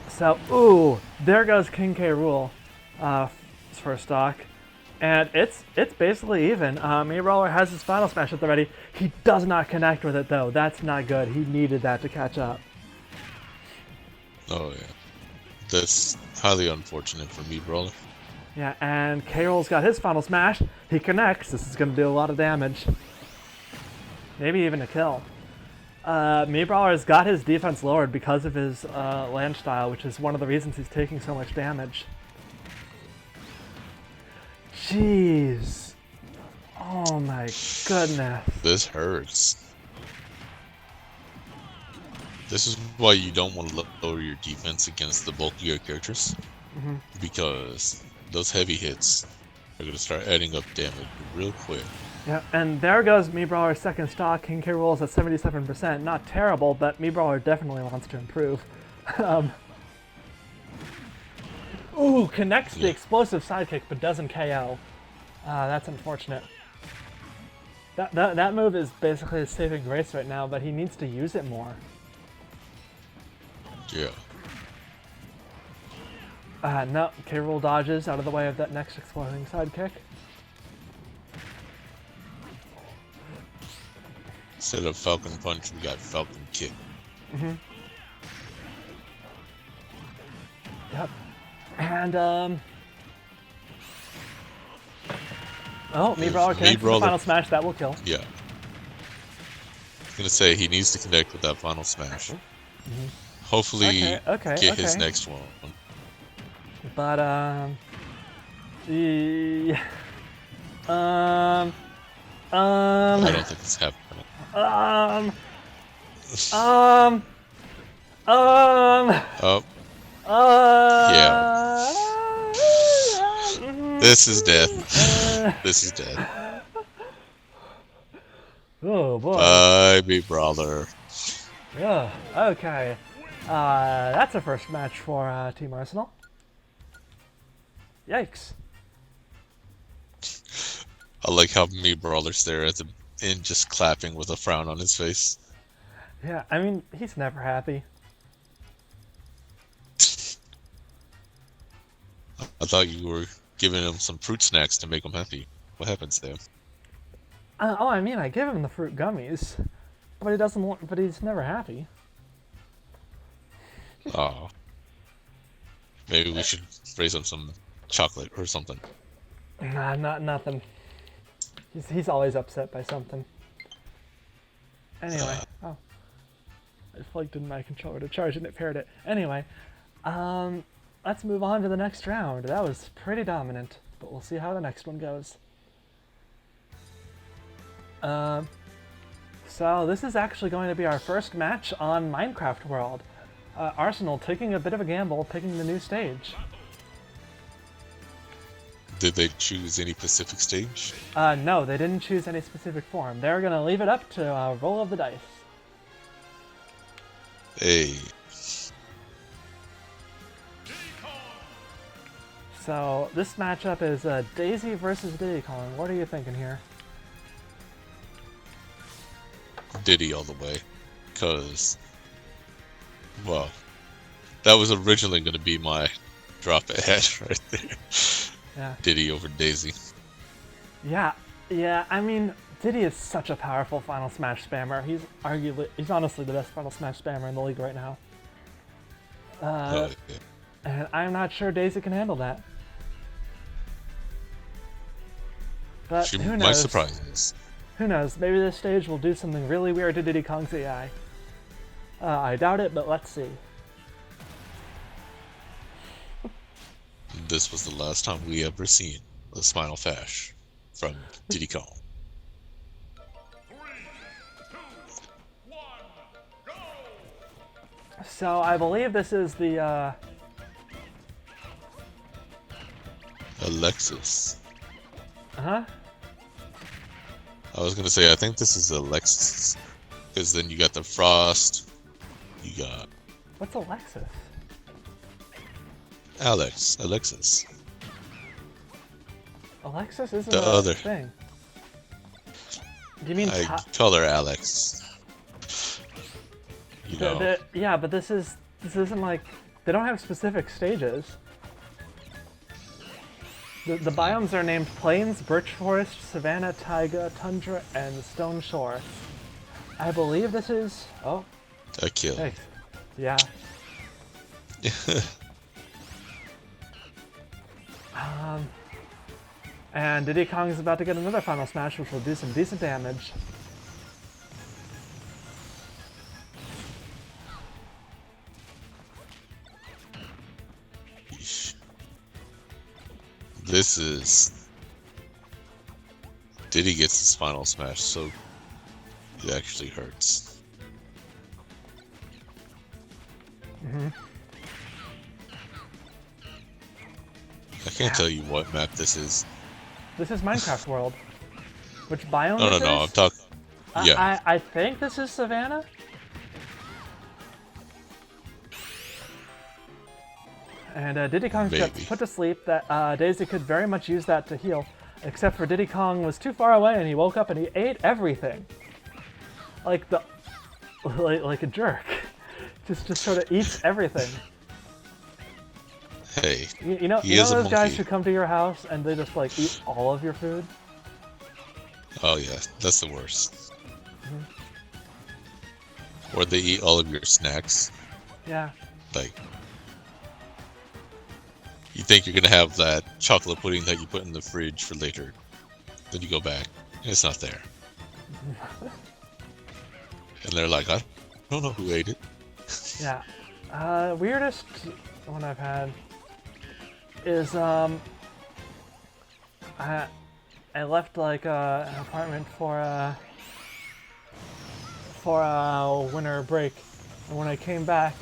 So, ooh, there goes King K. Rool for stock. And it's basically even. Me Brawler has his final smash at the ready. He does not connect with it though. That's not good. He needed that to catch up. Oh yeah. That's highly unfortunate for Me Brawler. Yeah, and K. Rool's got his final smash. He connects. This is going to do a lot of damage. Maybe even a kill. Me Brawler's got his defense lowered because of his land style, which is one of the reasons he's taking so much damage. Jeez. Oh my goodness. This hurts. This is why you don't want to lower your defense against the bulkier characters. Because those heavy hits are going to start adding up damage real quick. Yeah, and there goes Me Brawler's second stock. King K. Rool's at 77%. Not terrible, but Me Brawler definitely wants to improve. Ooh, connects the explosive sidekick, but doesn't KO. That's unfortunate. That move is basically his saving grace right now, but he needs to use it more. Yeah. No, K. Rool dodges out of the way of that next exploding sidekick. Instead of Falcon Punch, we got Falcon Kick. Yep. And, oh, Me Brawler connects with the final smash. That will kill. Yeah. I was going to say, he needs to connect with that final smash. Hopefully get his next one. But, I don't think it's happening. Um. Um. Oh, this is death. This is death. Oh boy. Bye, big brother. Yeah. Okay. That's a first match for Team Arsenal. Yikes. I like how me brother's there at the end, just clapping with a frown on his face. Yeah, I mean, he's never happy. I thought you were giving him some fruit snacks to make him happy. What happens there? Oh, I mean, I give him the fruit gummies, but he doesn't want. But he's never happy. Oh, maybe we should raise him some chocolate or something. Nah, nothing. He's always upset by something. Anyway, oh, I plugged in my controller to charge and it paired it. Anyway, let's move on to the next round. That was pretty dominant, but we'll see how the next one goes. So this is actually going to be our first match on Minecraft World. Arsenal taking a bit of a gamble, picking the new stage. Did they choose any Pacific stage? No, they didn't choose any specific form. They're going to leave it up to roll of the dice. Hey, So this matchup is Daisy versus Diddy Kong. What are you thinking here? Diddy all the way. Because, well, that was originally going to be my drop ahead right there. Yeah. Diddy over Daisy. Yeah, I mean, Diddy is such a powerful Final Smash spammer. He's honestly the best Final Smash spammer in the league right now. Yeah. And I'm not sure Daisy can handle that. But She who might knows? surprise us. Who knows? Maybe this stage will do something really weird to Diddy Kong's AI. I doubt it, but let's see. This was the last time we ever seen the Spinal Fash from Diddy Kong. 3, 2, 1, go! So I believe this is the Alexis. huh? I was gonna say, I think this is Alexis. Because then you got the Frost, you got What's Alexis? Alexis. Alexis isn't The a other. thing. Do you mean I call her Alex. You know, yeah, but this isn't like they don't have specific stages. The biomes are named Plains, Birch Forest, Savanna, Taiga, Tundra, and Stone Shore. I believe this is... Oh, a kill. thanks. Yeah. And Diddy Kong is about to get another Final Smash, which will do some decent damage. Yeesh. This is Diddy gets his final smash, so it actually hurts. I can't tell you what map this is. This is Minecraft World. Which biome No, this no, is? I'm talking. Yeah, I think this is Savannah. And Diddy Kong got Maybe. put to sleep. That Daisy could very much use that to heal, except for Diddy Kong was too far away, and he woke up and he ate everything, like like a jerk. Just sort of eats everything. hey, You know he is a those guys monkey. who come to your house and they just like eat all of your food. Oh yeah, that's the worst. Or they eat all of your snacks. Yeah. Like, you think you're gonna have that chocolate pudding that you put in the fridge for later. Then you go back, and it's not there. And they're like, I don't know who ate it. Yeah. Weirdest one I've had is I left like an apartment for winter break, and when I came back,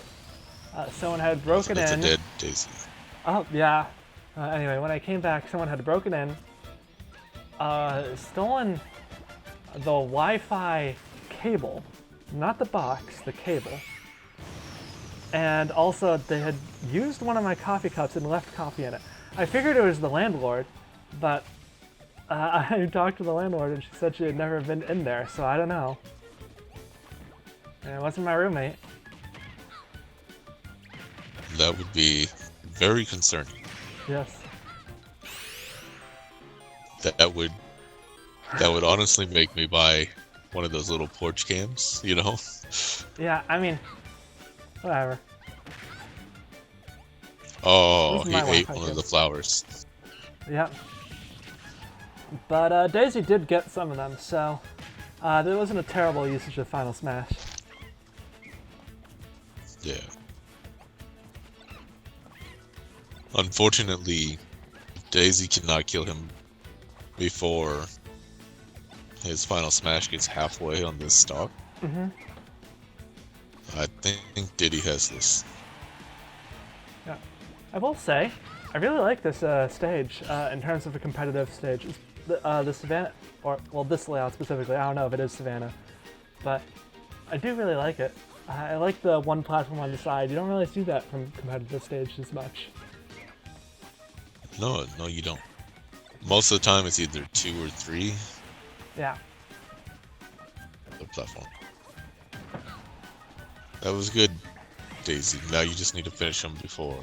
someone had broken That's a in. dead Daisy. Oh yeah. Anyway, when I came back, someone had broken in, stolen the Wi-Fi cable, not the box, the cable. And also, they had used one of my coffee cups and left coffee in it. I figured it was the landlord, but I talked to the landlord and she said she had never been in there, so I don't know. And it wasn't my roommate. That would be very concerning. Yes. That would honestly make me buy one of those little porch cams, you know? Yeah, I mean, whatever. Oh, This is he my ate Wi-Fi one cam. of the flowers. Yep. But Daisy did get some of them, so there wasn't a terrible usage of Final Smash. Yeah. Unfortunately, Daisy cannot kill him before his final smash gets halfway on this stock. Mm-hmm. I think Diddy has this. Yeah. I will say, I really like this stage in terms of a competitive stage. It's the Savannah, or well, this layout specifically. I don't know if it is Savannah, but I do really like it. I like the one platform on the side. You don't really see that from competitive stage as much. No, you don't. Most of the time, it's either 2 or 3 Yeah. on the platform. That was good, Daisy. Now you just need to finish him before.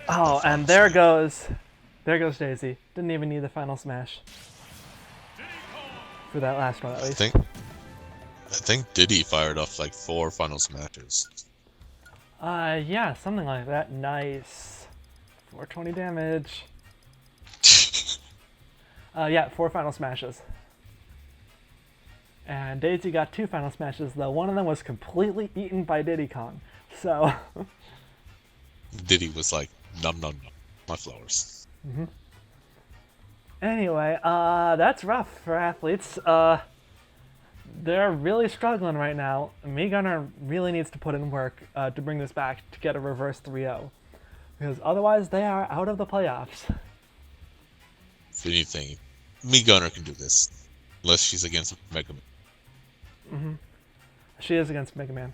Oh, and there goes Daisy. Didn't even need the final smash for that last one, at I least. think Diddy fired off like 4 final smashes. Yeah, something like that. Nice. 420 damage. Yeah, 4 final smashes. And Daisy got 2 final smashes, though one of them was completely eaten by Diddy Kong. So, Diddy was like, nom nom nom, my flowers. anyway, that's rough for athletes. They're really struggling right now. Me Gunner really needs to put in work to bring this back to get a reverse 3-0. Because otherwise, they are out of the playoffs. If anything, me Gunner can do this. Unless she's against Mega Man. She is against Mega Man.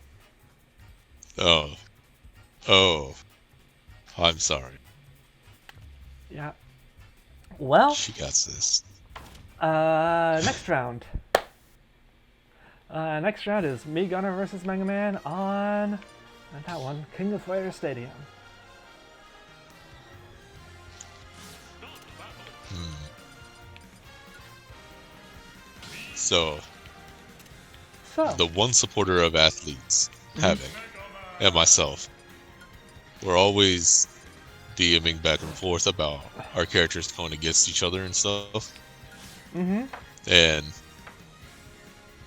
Oh. I'm sorry. Yeah. Well, She got this. next round. Next round is Me Gunner versus Mega Man on not that one, King of Fighters Stadium. So, So, the one supporter of athletes, having, and myself, we're always DMing back and forth about our characters going against each other and stuff. And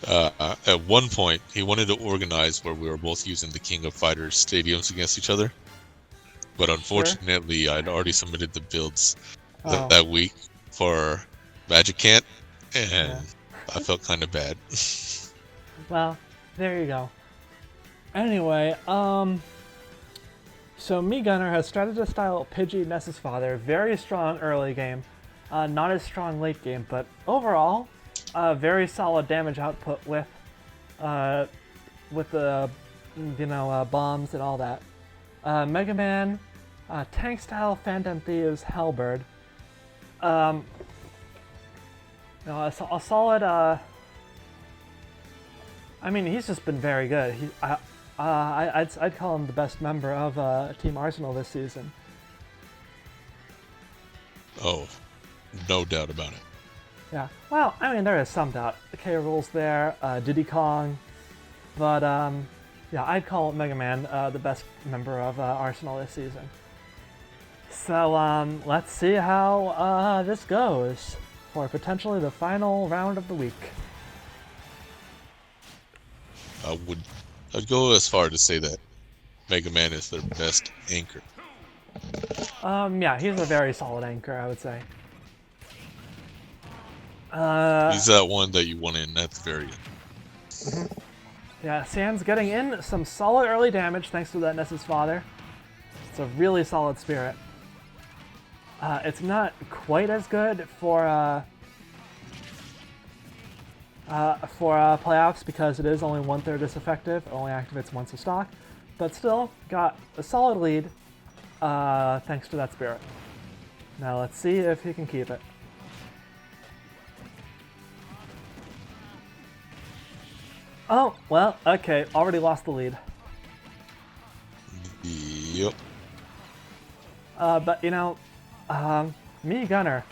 at one point, he wanted to organize where we were both using the King of Fighters stadiums against each other. But unfortunately, I'd already submitted the builds that week for Magic Can't, and I felt kind of bad. well, there you go. Anyway, so Me Gunner has strategist style Pidgey Ness's father, very strong early game, not as strong late game, but overall, very solid damage output with the bombs and all that. Mega Man, tank style Phantom Thieves Halberd. A solid. I mean, he's just been very good. I'd call him the best member of Team Arsenal this season. Oh, no doubt about it. Yeah. Well, I mean, there is some doubt. The K. Rool's there, Diddy Kong, but yeah, I'd call Mega Man the best member of Arsenal this season. So let's see how this goes for potentially the final round of the week. I'd go as far to say that Mega Man is their best anchor. Yeah, he's a very solid anchor, I would say. He's that one that you want in at the very end. Yeah, Sand's getting in some solid early damage thanks to that Ness's father. It's a really solid spirit. It's not quite as good for playoffs because it is only 1/3 disaffective. It only activates once a stock, but still got a solid lead thanks to that spirit. Now let's see if he can keep it. Oh, well, okay, already lost the lead. Yep. But you know, Me Gunner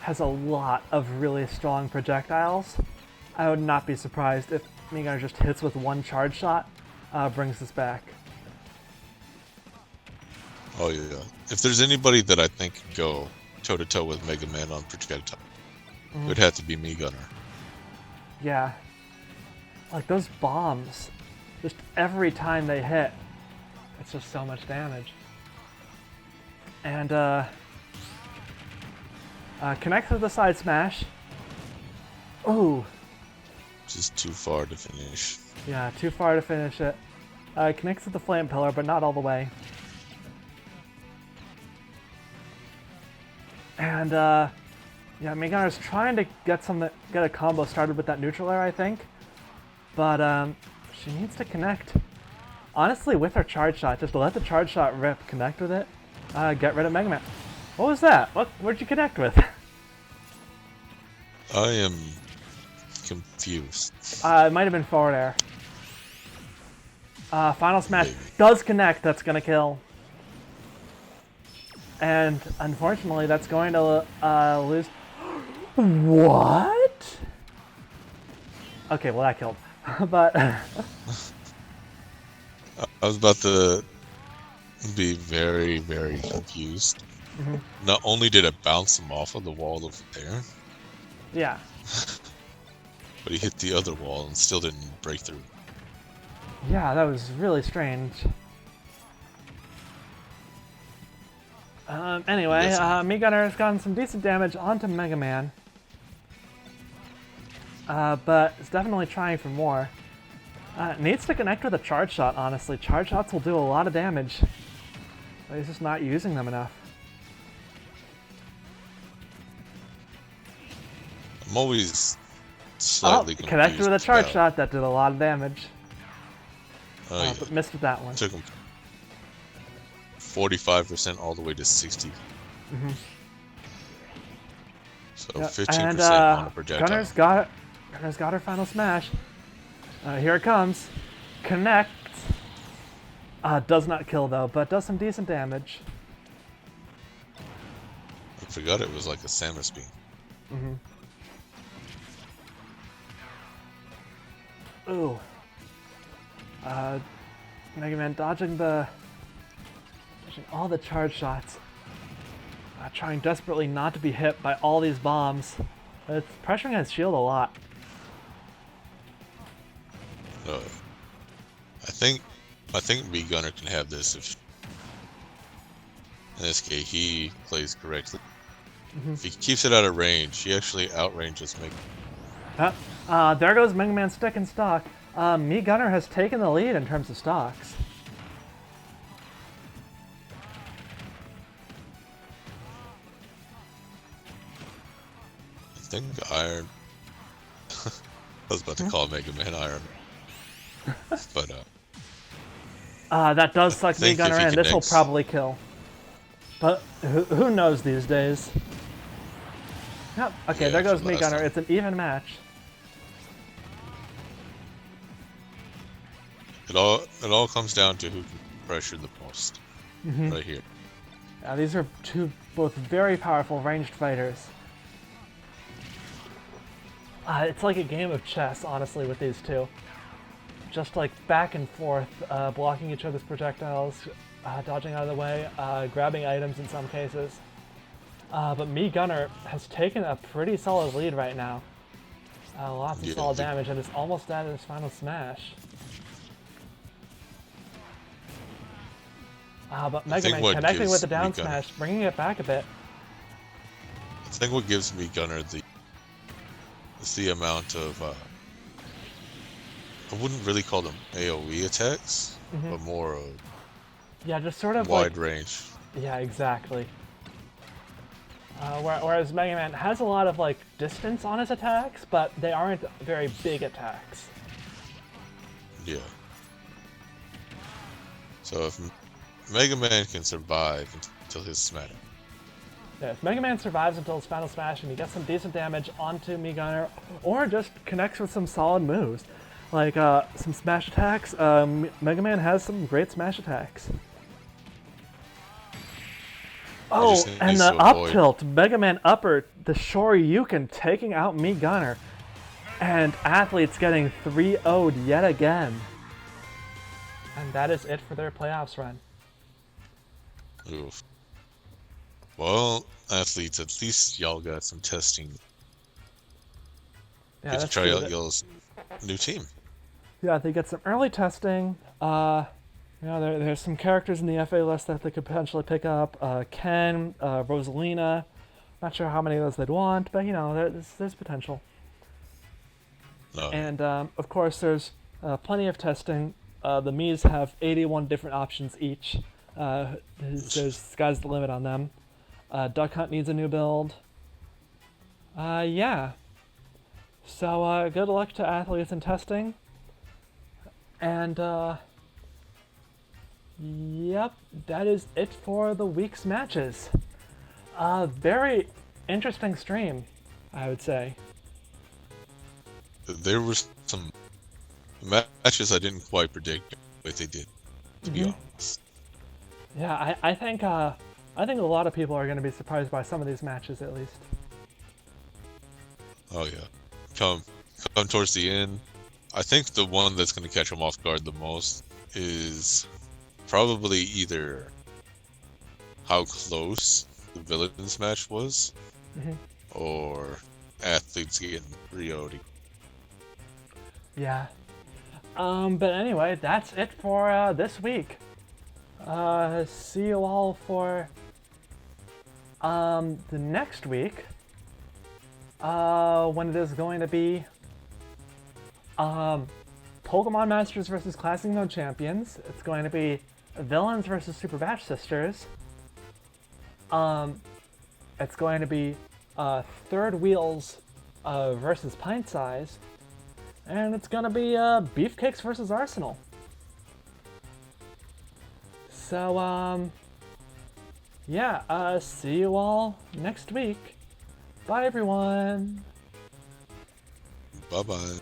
has a lot of really strong projectiles. I would not be surprised if Me Gunner just hits with one charge shot, brings this back. Oh yeah. If there's anybody that I think can go toe to toe with Mega Man on projectile, it would have to be Me Gunner. Yeah. Like those bombs, just every time they hit, it's just so much damage. And connects with the side smash. Ooh. Just too far to finish. Yeah, too far to finish it. Connects with the flame pillar, but not all the way. And yeah, Meganer's trying to get a combo started with that neutral air, I think. But she needs to connect. Honestly, with her charge shot, just let the charge shot rip, connect with it, get rid of Mega Man. What was that? Where'd you connect with? I am confused. It might have been forward air. Final smash Maybe. does connect. That's gonna kill. And unfortunately, that's going to lose. What? Okay, well that killed. But I was about to be very, very confused. Not only did it bounce him off of the wall over there, yeah, but he hit the other wall and still didn't break through. yeah, that was really strange. Anyway, Yes. Me Gunner has gotten some decent damage onto Mega Man. But it's definitely trying for more. Needs to connect with a charge shot, honestly. Charge shots will do a lot of damage. But he's just not using them enough. I'm always slightly confused. Connected with a charge about- shot, that did a lot of damage. Oh, yeah. But missed with that one. Took him 45% all the way to 60. So Yeah, 15% and on a projectile. Gunner's got her final smash. Here it comes. Connect. Does not kill though, but does some decent damage. I forgot it was like a Samus beam. Ooh. Mega Man dodging all the charge shots. Trying desperately not to be hit by all these bombs. It's pressuring his shield a lot. I think B Gunner can have this if in this case he plays correctly. If he keeps it out of range, he actually outranges me. There goes Mega Man stick and stock. Me Gunner has taken the lead in terms of stocks. I think Iron. I was about to call Mega Man Iron, but That does suck Me think if Gunner he in. This will connects- probably kill. But who knows these days? Yep. Okay, Yeah, there goes from Me last Gunner. time. It's an even match. it all comes down to who can pressure the most. Right here. These are two both very powerful ranged fighters. It's like a game of chess, honestly, with these two. Just like back and forth, blocking each other's projectiles, dodging out of the way, grabbing items in some cases. But Me Gunner has taken a pretty solid lead right now. Lots of Yeah, solid the- damage, and is almost at his final smash. But I Mega think Man what connecting with gives the down me Gunner- smash, bringing it back a bit. I think what gives me Gunner is the amount of I wouldn't really call them AoE attacks, but more of Yeah, just sort of wide like, range. yeah, exactly. Whereas Mega Man has a lot of like distance on his attacks, but they aren't very big attacks. Yeah. So if Mega Man can survive until his smash, Yeah, if Mega Man survives until his final smash and he gets some decent damage onto Mii Gunner, or just connects with some solid moves, like some smash attacks, Mega Man has some great smash attacks. Oh, just and needs the to up avoid- tilt, Mega Man upper, the Shoryuken taking out Mii Gunner, and Athletes getting 3-0'd yet again. And that is it for their playoffs run. oof. Well, athletes, at least y'all got some testing. Yeah, Get to that's try true. out y'all's new team. Yeah, they get some early testing. There's some characters in the FA list that they could potentially pick up. Ken, Rosalina. Not sure how many of those they'd want, but there's potential. No, And of course, there's plenty of testing. The Mii's have 81 different options each. Sky's the limit on them. Duck Hunt needs a new build. Yeah. So good luck to athletes in testing. And yep, that is it for the week's matches. Very interesting stream, I would say. there were some matches I didn't quite predict what they did, to be honest. Yeah, I think a lot of people are going to be surprised by some of these matches at least. Oh yeah, come towards the end. I think the one that's going to catch them off guard the most is probably either how close the villains match was, or athletes getting Ryo'd. Yeah. But anyway, that's it for this week. See you all for the next week. When it is going to be Pokemon Masters versus Classic Mode Champions. It's going to be Villains versus Super Bash Sisters. It's going to be Third Wheels versus Pintsize. And it's going to be Beefcakes versus Arsenal. So, yeah, see you all next week. Bye, everyone. Bye bye.